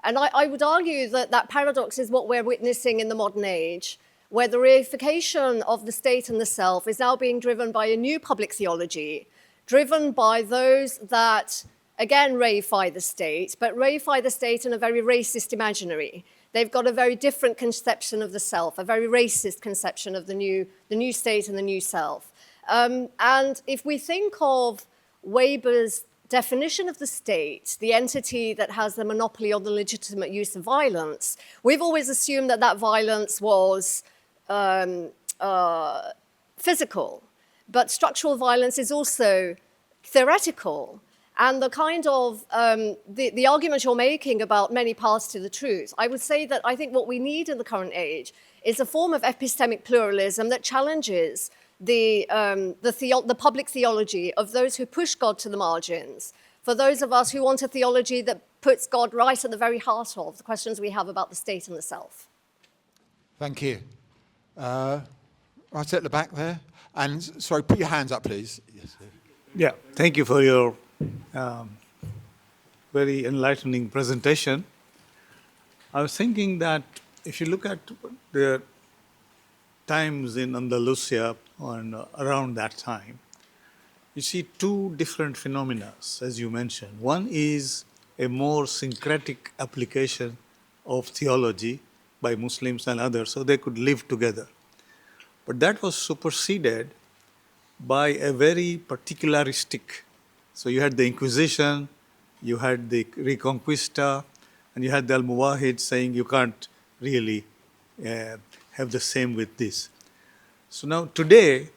And I would argue that that paradox is what we're witnessing in the modern age, where the reification of the state and the self is now being driven by a new public theology, driven by those that, again, reify the state, but reify the state in a very racist imaginary. They've got a very different conception of the self, a very racist conception of the new state and the new self. And if we think of Weber's definition of the state, the entity that has the monopoly on the legitimate use of violence, we've always assumed that that violence was physical, but structural violence is also theoretical. And the kind of, the argument you're making about many paths to the truth, I would say that I think what we need in the current age is a form of epistemic pluralism that challenges the public theology of those who push God to the margins, for those of us who want a theology that puts God right at the very heart of the questions we have about the state and the self. Thank you. Right at the back there. And sorry, put your hands up, please. Yes, sir. Yeah, thank you for your very enlightening presentation. I was thinking that if you look at the times in Andalusia and around that time, you see two different phenomena, as you mentioned. One is a more syncretic application of theology by Muslims and others, so they could live together. But that was superseded by a very particularistic. So you had the Inquisition, you had the Reconquista, and you had the Almohades saying you can't really have the same with this. So now today,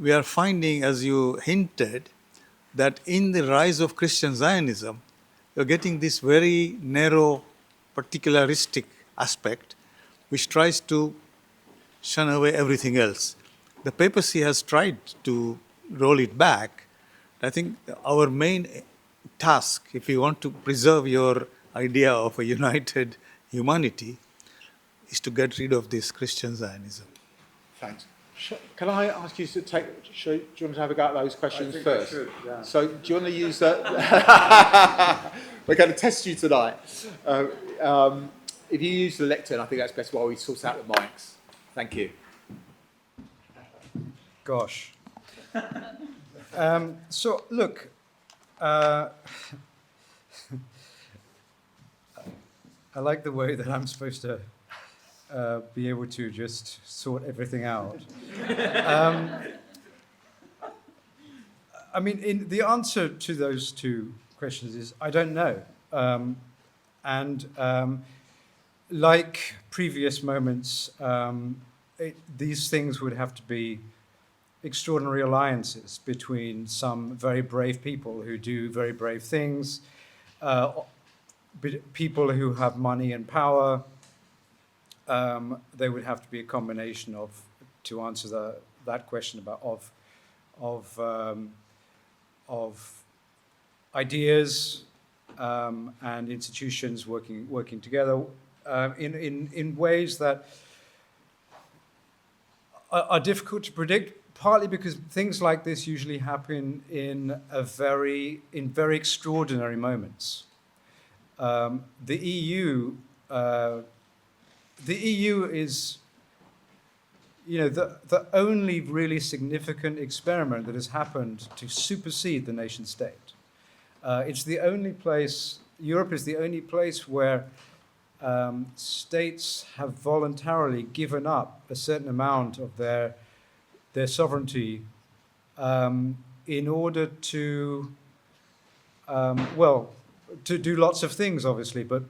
we are finding, as you hinted, that in the rise of Christian Zionism, you're getting this very narrow, particularistic aspect, which tries to shun away everything else. The papacy has tried to roll it back. I think our main task, if you want to preserve your idea of a united humanity, is to get rid of this Christian Zionism. Thanks. Can I ask you to take? Do you want to have a go at those questions first? I should, yeah. So, do you want to use that? We're going to test you tonight. If you use the lectern, I think that's best while we sort out the mics. Thank you. Gosh. So, look, I like the way that I'm supposed to be able to just sort everything out. I mean, the answer to those two questions is I don't know. Like previous moments, these things would have to be extraordinary alliances between some very brave people who do very brave things, people who have money and power. There would have to be a combination of, to answer that question about of ideas and institutions working together in ways that are difficult to predict. Partly because things like this usually happen in very extraordinary moments. The EU is, the only really significant experiment that has happened to supersede the nation state. It's the only place. Europe is the only place where states have voluntarily given up a certain amount of their sovereignty in order to, to do lots of things, obviously, but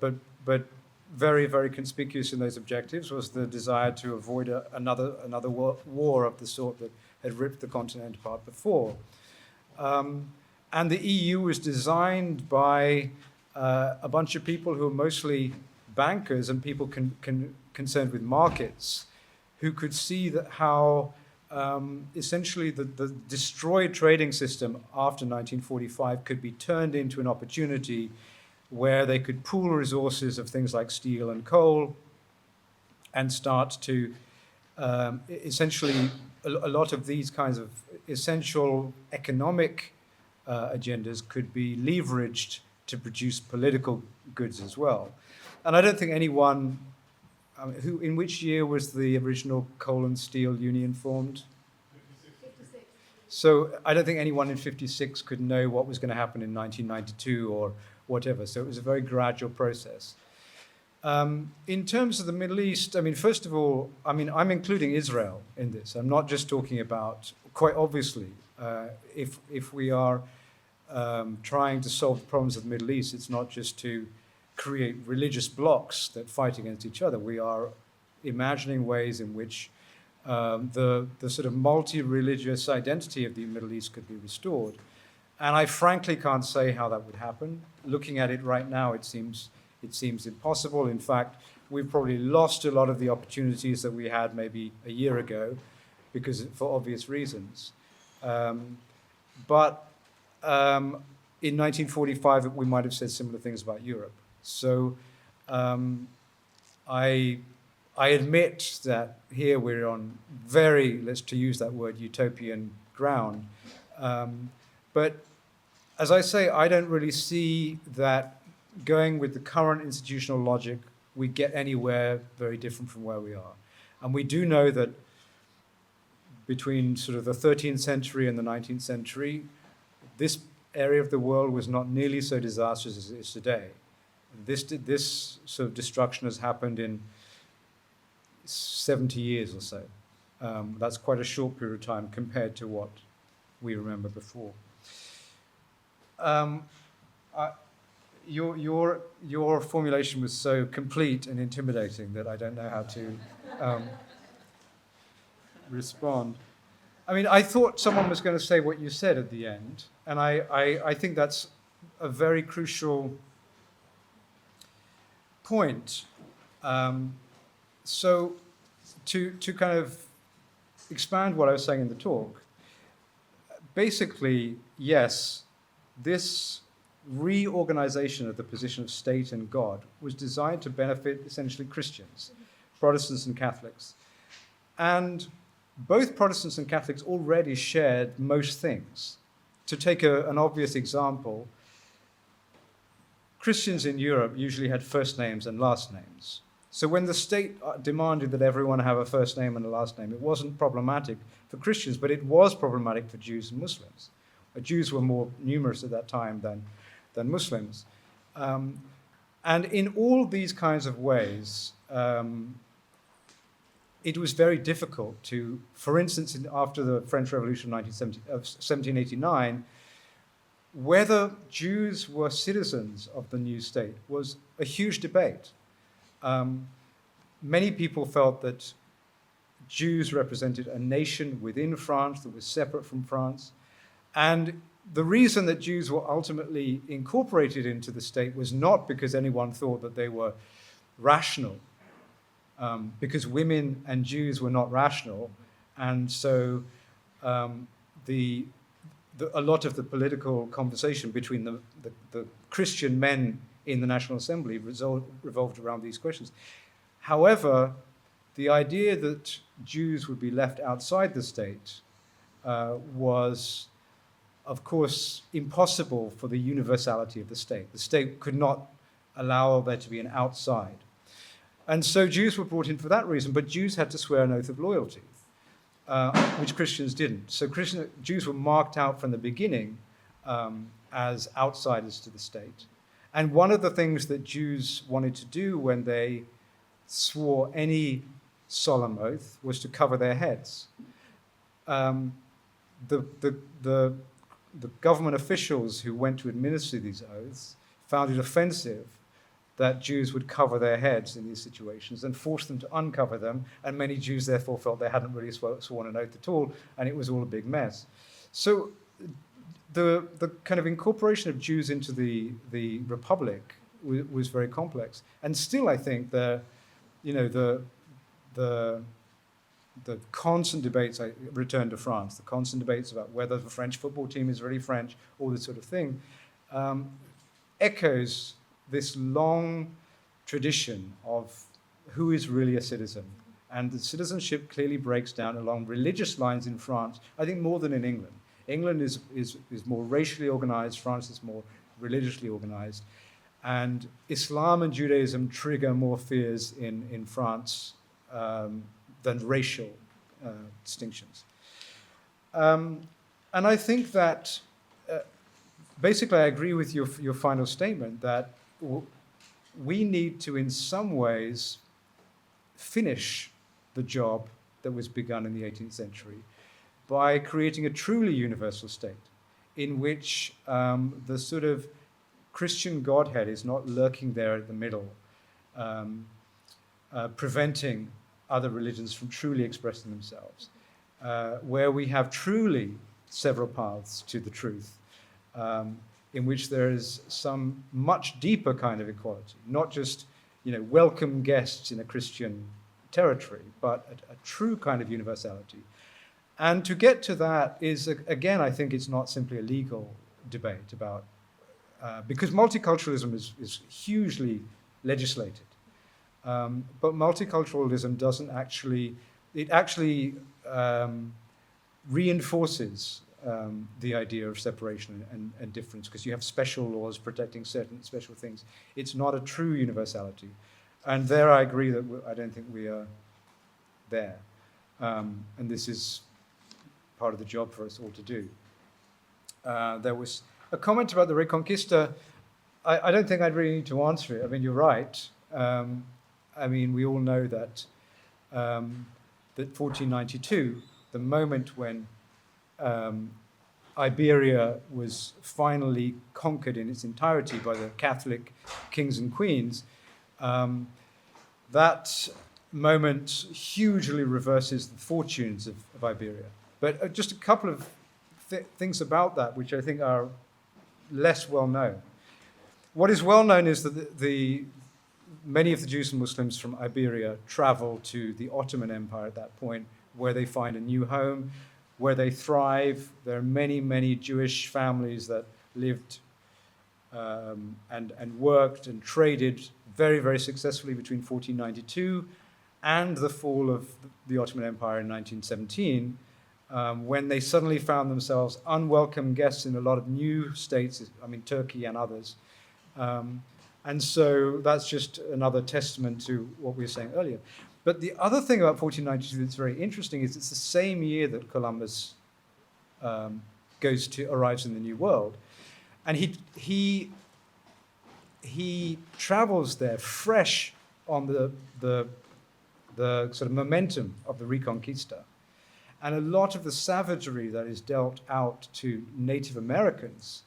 very, very conspicuous in those objectives was the desire to avoid another war of the sort that had ripped the continent apart before. And the EU was designed by a bunch of people who are mostly bankers and people concerned with markets, who could see that how essentially the destroyed trading system after 1945 could be turned into an opportunity where they could pool resources of things like steel and coal and start to essentially a lot of these kinds of essential economic agendas could be leveraged to produce political goods as well. And I don't think anyone in which year was the original coal and steel union formed? 56. So I don't think anyone in 56 could know what was going to happen in 1992 or whatever. So it was a very gradual process. In terms of the Middle East, I mean, first of all, I'm including Israel in this. I'm not just talking about, quite obviously, if we are trying to solve the problems of the Middle East, it's not just to create religious blocs that fight against each other. We are imagining ways in which the sort of multi-religious identity of the Middle East could be restored. And I frankly can't say how that would happen. Looking at it right now, it seems impossible. In fact, we've probably lost a lot of the opportunities that we had maybe a year ago, for obvious reasons. But in 1945, we might have said similar things about Europe. So I admit that here we're on very, to use that word, utopian ground. But as I say, I don't really see that going with the current institutional logic, we get anywhere very different from where we are. And we do know that between sort of the 13th century and the 19th century, this area of the world was not nearly so disastrous as it is today. This sort of destruction has happened in 70 years or so. That's quite a short period of time compared to what we remember before. Your formulation was so complete and intimidating that I don't know how to respond. I mean, I thought someone was going to say what you said at the end, and I think that's a very crucial point. So to kind of expand what I was saying in the talk, basically, yes, this reorganization of the position of state and God was designed to benefit essentially Christians, Protestants and Catholics. And both Protestants and Catholics already shared most things. To take an obvious example, Christians in Europe usually had first names and last names. So when the state demanded that everyone have a first name and a last name, it wasn't problematic for Christians, but it was problematic for Jews and Muslims. Jews were more numerous at that time than Muslims. And in all these kinds of ways, it was very difficult to, for instance, after the French Revolution of 1789, whether Jews were citizens of the new state was a huge debate. Many people felt that Jews represented a nation within France that was separate from France. And the reason that Jews were ultimately incorporated into the state was not because anyone thought that they were rational, because women and Jews were not rational. And so a lot of the political conversation between the Christian men in the National Assembly revolved around these questions. However, the idea that Jews would be left outside the state was, of course, impossible for the universality of the state. The state could not allow there to be an outside. And so Jews were brought in for that reason, but Jews had to swear an oath of loyalty, which Christians didn't. So Jews were marked out from the beginning as outsiders to the state. And one of the things that Jews wanted to do when they swore any solemn oath was to cover their heads. The government officials who went to administer these oaths found it offensive that Jews would cover their heads in these situations and forced them to uncover them, and many Jews therefore felt they hadn't really sworn an oath at all, and it was all a big mess. So the kind of incorporation of Jews into the Republic was very complex, and still I think the constant debates, I return to France, the constant debates about whether the French football team is really French, all this sort of thing, echoes this long tradition of who is really a citizen. And the citizenship clearly breaks down along religious lines in France, I think more than in England. England is more racially organized, France is more religiously organized. And Islam and Judaism trigger more fears in France than racial distinctions. And I think that basically I agree with your final statement that we need to, in some ways, finish the job that was begun in the 18th century by creating a truly universal state in which the sort of Christian Godhead is not lurking there at the middle, preventing other religions from truly expressing themselves, where we have truly several paths to the truth, in which there is some much deeper kind of equality, not just welcome guests in a Christian territory, but a true kind of universality. And to get to that is, again, I think it's not simply a legal debate about, because multiculturalism is hugely legislated. But multiculturalism doesn't actually, it actually reinforces the idea of separation and difference, because you have special laws protecting certain special things. It's not a true universality. And there I agree that I don't think we are there. And this is part of the job for us all to do. There was a comment about the Reconquista. I don't think I'd really need to answer it. I mean, you're right. I mean, we all know that that 1492, the moment when Iberia was finally conquered in its entirety by the Catholic kings and queens, that moment hugely reverses the fortunes of Iberia. But just a couple of things about that, which I think are less well known. What is well known is that many of the Jews and Muslims from Iberia travel to the Ottoman Empire at that point, where they find a new home, where they thrive. There are many, many Jewish families that lived and worked and traded very, very successfully between 1492 and the fall of the Ottoman Empire in 1917, when they suddenly found themselves unwelcome guests in a lot of new states, I mean, Turkey and others. And so that's just another testament to what we were saying earlier. But the other thing about 1492 that's very interesting is it's the same year that Columbus arrives in the New World. And he travels there fresh on the sort of momentum of the Reconquista. And a lot of the savagery that is dealt out to Native Americans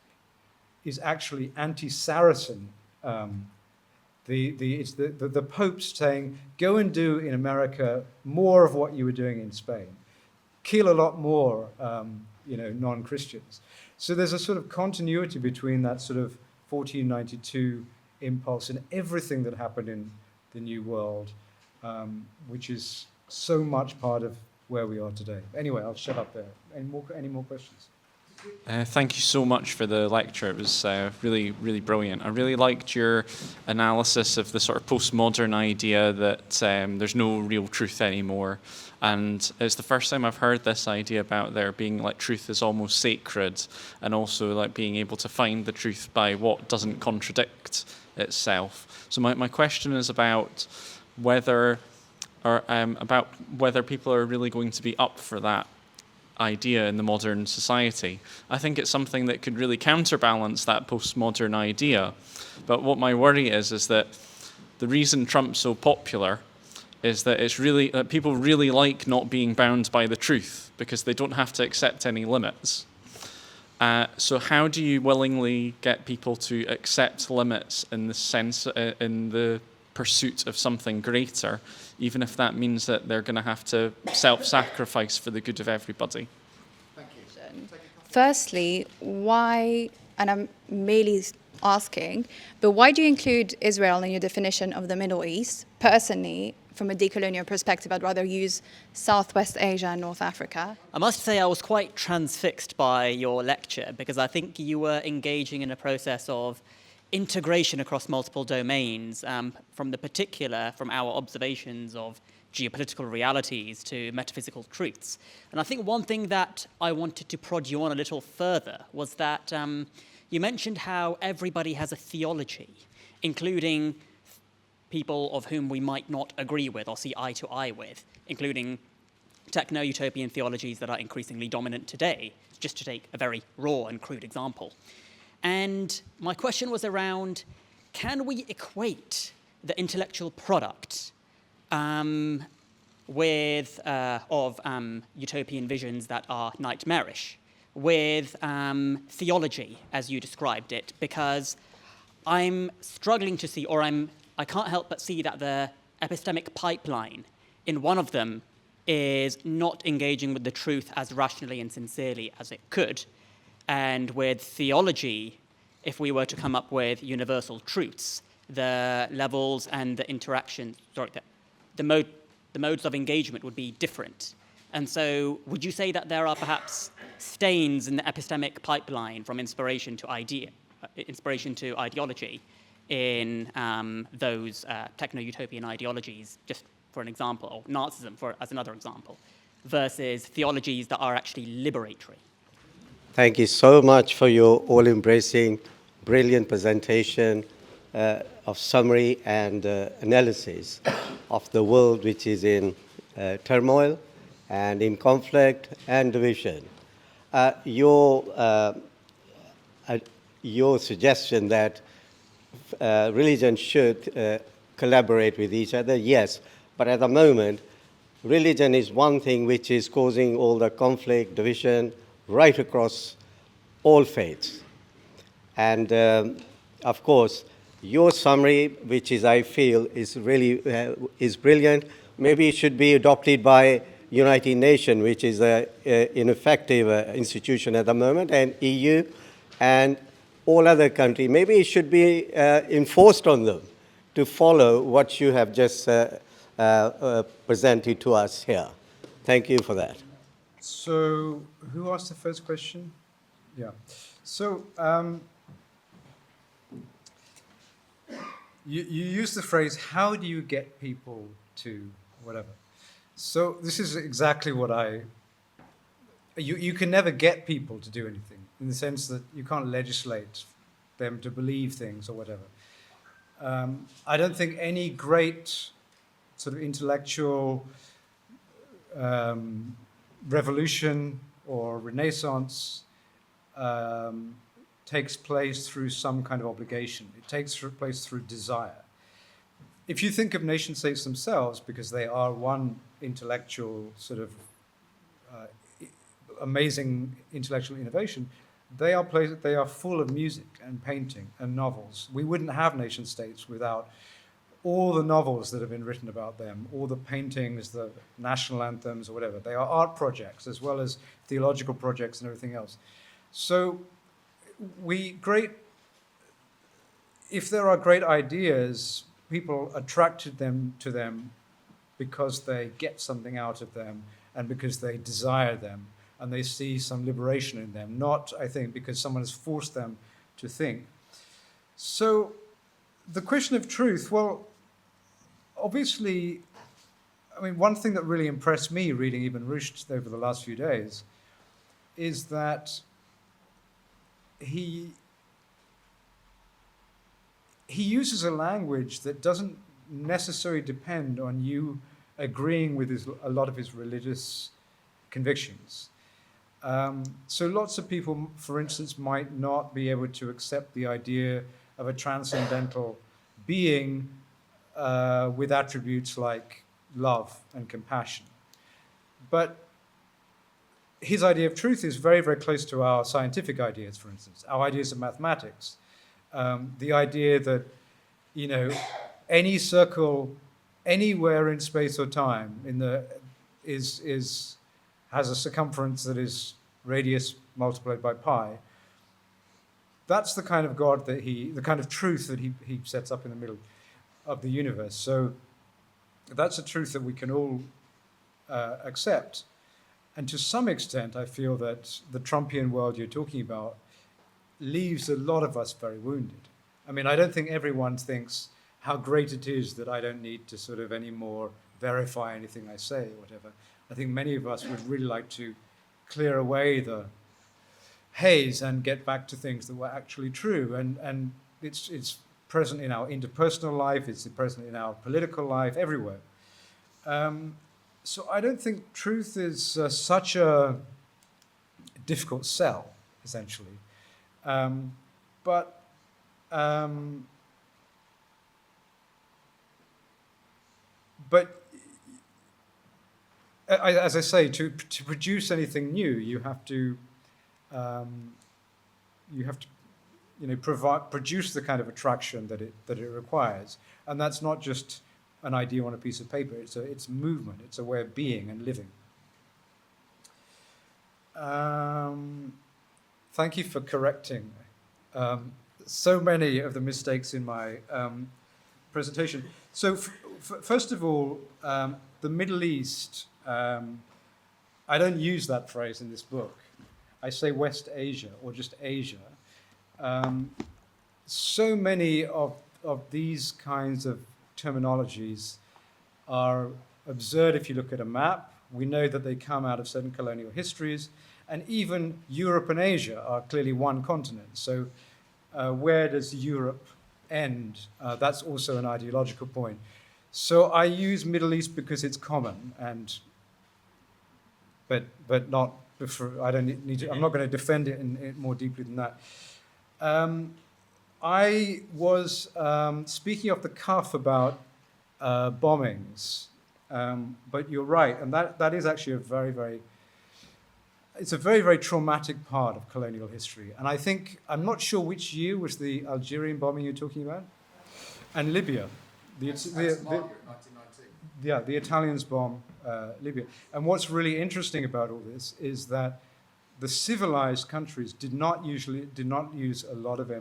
is actually anti-Saracen. It's the Pope saying, go and do in America more of what you were doing in Spain. Kill a lot more, non-Christians. So there's a sort of continuity between that sort of 1492 impulse and everything that happened in the New World, which is so much part of where we are today. Anyway, I'll shut up there. Any more questions? Thank you so much for the lecture. It was really, really brilliant. I really liked your analysis of the sort of postmodern idea that there's no real truth anymore. And it's the first time I've heard this idea about there being like truth is almost sacred, and also like being able to find the truth by what doesn't contradict itself. So my question is about whether people are really going to be up for that idea in the modern society. I think it's something that could really counterbalance that postmodern idea. But what my worry is that the reason Trump's so popular is that it's really that people really like not being bound by the truth because they don't have to accept any limits. So how do you willingly get people to accept limits in the sense in the pursuit of something greater, even if that means that they're going to have to self-sacrifice for the good of everybody? Thank you. Firstly, why, and I'm merely asking, but why do you include Israel in your definition of the Middle East? Personally, from a decolonial perspective, I'd rather use Southwest Asia and North Africa. I must say I was quite transfixed by your lecture because I think you were engaging in a process of integration across multiple domains, from our observations of geopolitical realities to metaphysical truths. And I think one thing that I wanted to prod you on a little further was that you mentioned how everybody has a theology, including people of whom we might not agree with or see eye to eye with, including techno-utopian theologies that are increasingly dominant today, just to take a very raw and crude example. And my question was around, can we equate the intellectual product of utopian visions that are nightmarish with theology, as you described it? Because I'm struggling to see, I can't help but see that the epistemic pipeline in one of them is not engaging with the truth as rationally and sincerely as it could. And with theology, if we were to come up with universal truths, the levels and the interaction, the modes of engagement would be different. And so would you say that there are perhaps stains in the epistemic pipeline from inspiration to ideology in those techno-utopian ideologies, just for an example, or Nazism as another example, versus theologies that are actually liberatory? Thank you so much for your all-embracing, brilliant presentation of summary and analysis of the world which is in turmoil and in conflict and division. Your suggestion that religion should collaborate with each other, yes, but at the moment, religion is one thing which is causing all the conflict, division, right across all faiths. And of course, your summary, which is, I feel, is really is brilliant. Maybe it should be adopted by United Nations, which is an ineffective institution at the moment, and EU, and all other countries. Maybe it should be enforced on them to follow what you have just presented to us here. Thank you for that. So, who asked the first question? Yeah. So, you use the phrase, how do you get people to whatever? So, this is exactly what you can never get people to do anything, in the sense that you can't legislate them to believe things or whatever. I don't think any great sort of intellectual revolution or renaissance takes place through some kind of obligation. It takes place through desire. If you think of nation states themselves, because they are one intellectual sort of amazing intellectual innovation, they are full of music and painting and novels. We wouldn't have nation states without all the novels that have been written about them, all the paintings, the national anthems or whatever. They are art projects as well as theological projects and everything else. So if there are great ideas, people attracted to them because they get something out of them and because they desire them and they see some liberation in them, not, I think, because someone has forced them to think. So the question of truth, well, obviously, I mean, one thing that really impressed me reading Ibn Rushd over the last few days is that he uses a language that doesn't necessarily depend on you agreeing with a lot of his religious convictions. So lots of people, for instance, might not be able to accept the idea of a transcendental being with attributes like love and compassion. But his idea of truth is very, very close to our scientific ideas, for instance, our ideas of mathematics. The idea that, you know, any circle anywhere in space or time has a circumference that is radius multiplied by pi. That's the kind of God that the kind of truth that he sets up in the middle of the universe. So that's a truth that we can all accept. And to some extent, I feel that the Trumpian world you're talking about leaves a lot of us very wounded. I mean, I don't think everyone thinks how great it is that I don't need to sort of anymore verify anything I say or whatever. I think many of us would really like to clear away the haze and get back to things that were actually true. And it's present in our interpersonal life, it's present in our political life, everywhere. So I don't think truth is such a difficult sell, essentially. But as I say, to produce anything new, you have to produce the kind of attraction that it requires, and that's not just an idea on a piece of paper. It's movement. It's a way of being and living. Thank you for correcting so many of the mistakes in my presentation. So first of all, the Middle East, I don't use that phrase in this book. I say West Asia or just Asia. So many of these kinds of terminologies are absurd if you look at a map. We know that they come out of certain colonial histories, And even Europe and Asia are clearly one continent. So where does Europe end? That's also an ideological point. So I use Middle East because it's common, but not I don't need to. I'm not going to defend it in more deeply than that. I was speaking off the cuff about bombings, but you're right, and that is actually it's a very, very traumatic part of colonial history. And I think, I'm not sure which year was the Algerian bombing you're talking about, and Libya. The 1919. The Italians bomb Libya. And what's really interesting about all this is that the civilized countries did not use a lot of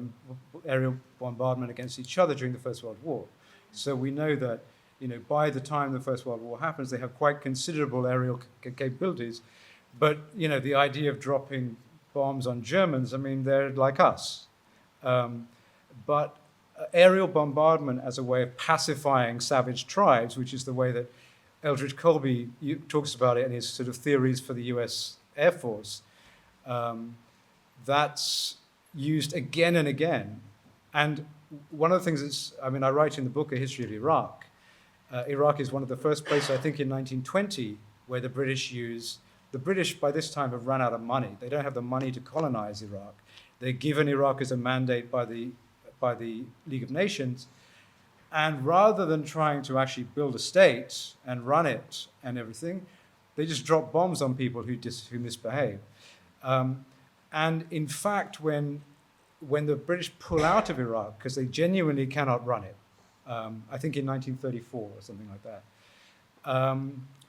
aerial bombardment against each other during the First World War. So we know that, by the time the First World War happens, they have quite considerable aerial capabilities. But, the idea of dropping bombs on Germans, I mean, they're like us. But aerial bombardment as a way of pacifying savage tribes, which is the way that Eldridge Colby talks about it in his sort of theories for the US Air Force, that's used again and again. And one of the things I write in the book, A History of Iraq. Iraq is one of the first places, I think, in 1920, where the British by this time have run out of money. They don't have the money to colonize Iraq. They're given Iraq as a mandate by the League of Nations. And rather than trying to actually build a state and run it and everything, they just drop bombs on people who misbehave. And in fact, when the British pull out of Iraq, because they genuinely cannot run it, I think in 1934 or something like that,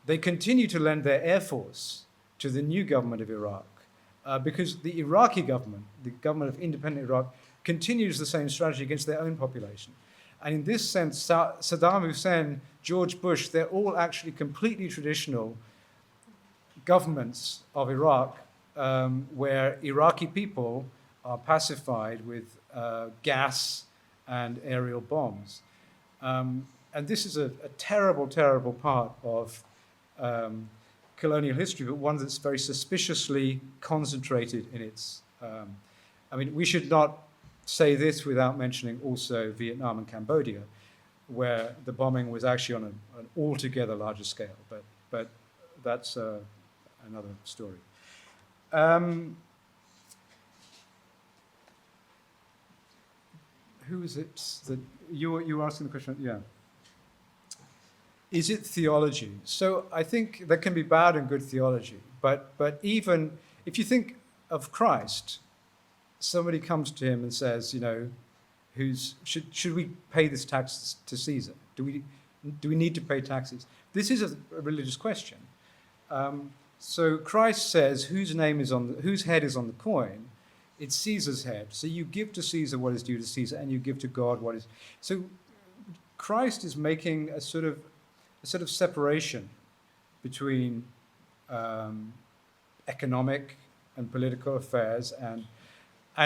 they continue to lend their air force to the new government of Iraq, because the Iraqi government, the government of independent Iraq, continues the same strategy against their own population. And in this sense, Saddam Hussein, George Bush, they're all actually completely traditional governments of Iraq, where Iraqi people are pacified with gas and aerial bombs. And this is a terrible, terrible part of colonial history, but one that's very suspiciously concentrated in its... we should not say this without mentioning also Vietnam and Cambodia, where the bombing was actually on an altogether larger scale, but that's another story. Who is it that you were asking the question? Yeah. Is it theology? So I think there can be bad and good theology, but even if you think of Christ, somebody comes to him and says, should we pay this tax to Caesar? Do we need to pay taxes? This is a religious question. So Christ says, whose head is on the coin? It's Caesar's head. So you give to Caesar what is due to Caesar, and you give to God what is. So Christ is making a sort of separation between economic and political affairs, and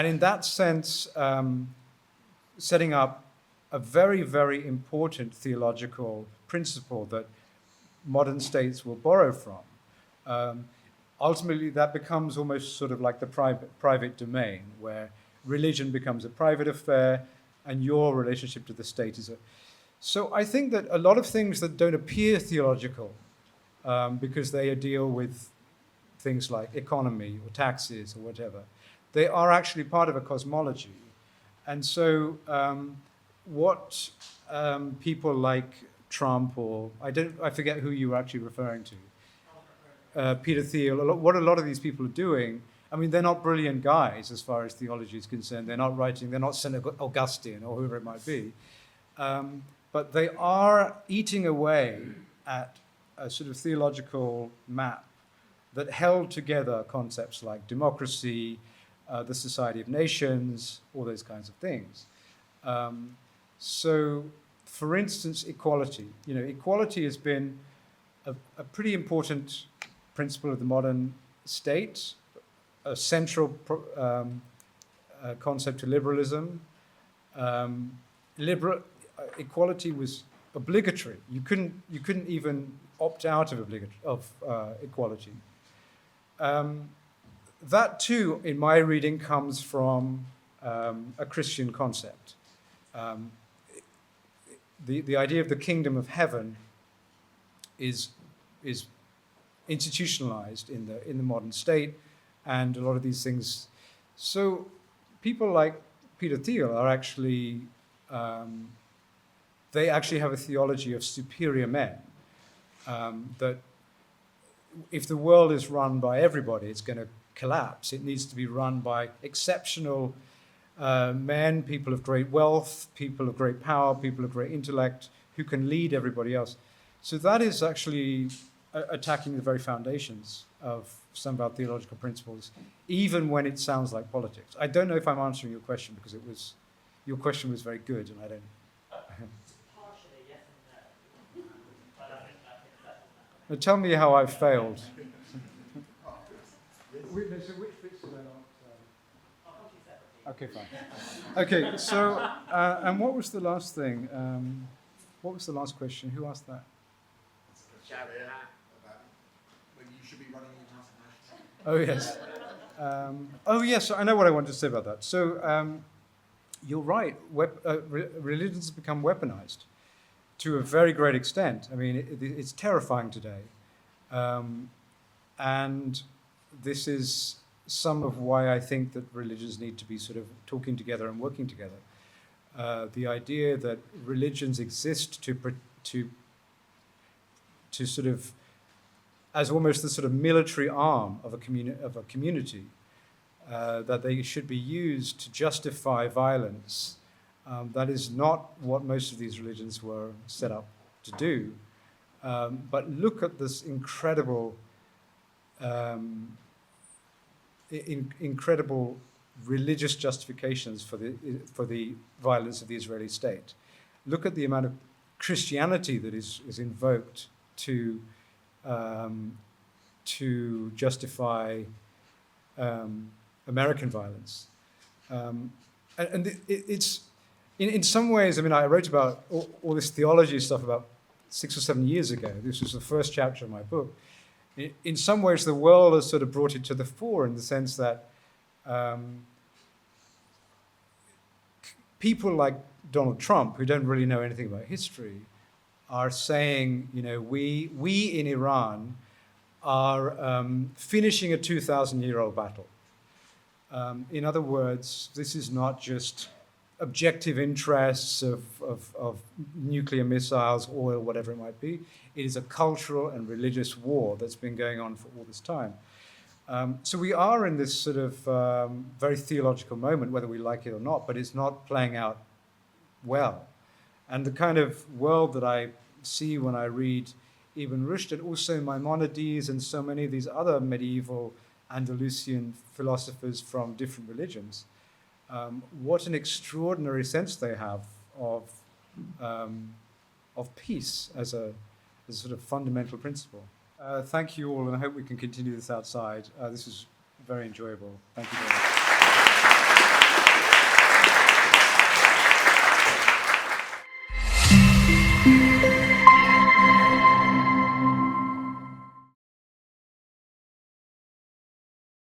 in that sense, setting up a very, very important theological principle that modern states will borrow from. Ultimately, that becomes almost sort of like the private domain, where religion becomes a private affair, and your relationship to the state is a... So I think that a lot of things that don't appear theological, because they deal with things like economy or taxes or whatever, they are actually part of a cosmology. And so what people like Trump, or I forget who you were actually referring to, Peter Thiel, what a lot of these people are doing, they're not brilliant guys as far as theology is concerned. They're not St. Augustine or whoever it might be. But they are eating away at a sort of theological map that held together concepts like democracy, the Society of Nations, all those kinds of things. So, for instance, equality. Equality has been a pretty important principle of the modern state, a central concept to liberalism. Equality was obligatory. You couldn't even opt out of equality. that too, in my reading, comes from a Christian concept. The idea of the kingdom of heaven is institutionalized in the modern state, and a lot of these things. So people like Peter Thiel are actually they actually have a theology of superior men, that if the world is run by everybody, it's going to collapse. It needs to be run by exceptional men, people of great wealth, people of great power, people of great intellect, who can lead everybody else. So that is actually attacking the very foundations of some of our theological principles, even when it sounds like politics. I don't know if I'm answering your question, because your question was very good, and I don't. Partially, yes and no. But I think that's Now tell me how I've failed. Which bits did I not? Okay, fine. Okay, so and what was the last thing? What was the last question? Who asked that? When you should be running international. Oh yes. Oh yes. I know what I wanted to say about that. So you're right. Religions have become weaponized to a very great extent. I mean, it's terrifying today, and this is some of why I think that religions need to be sort of talking together and working together. The idea that religions exist to sort of as almost the sort of military arm of a community, that they should be used to justify violence. That is not what most of these religions were set up to do. But look at this incredible religious justifications for the violence of the Israeli state. Look at the amount of Christianity that is invoked to justify American violence, and it's in some ways. I mean, I wrote about all this theology stuff about 6 or 7 years ago. This was the first chapter of my book. In some ways, the world has sort of brought it to the fore in the sense that people like Donald Trump, who don't really know anything about history, are saying, you know, we in Iran are finishing a 2,000-year-old battle. In other words, this is not just objective interests of nuclear missiles, oil, whatever it might be. It is a cultural and religious war that's been going on for all this time. So we are in this sort of very theological moment, whether we like it or not, but it's not playing out well. And the kind of world that I see when I read Ibn Rushd, and also Maimonides and so many of these other medieval Andalusian philosophers from different religions, what an extraordinary sense they have of peace as a sort of fundamental principle. Thank you all, and I hope we can continue this outside. This is very enjoyable. Thank you very much.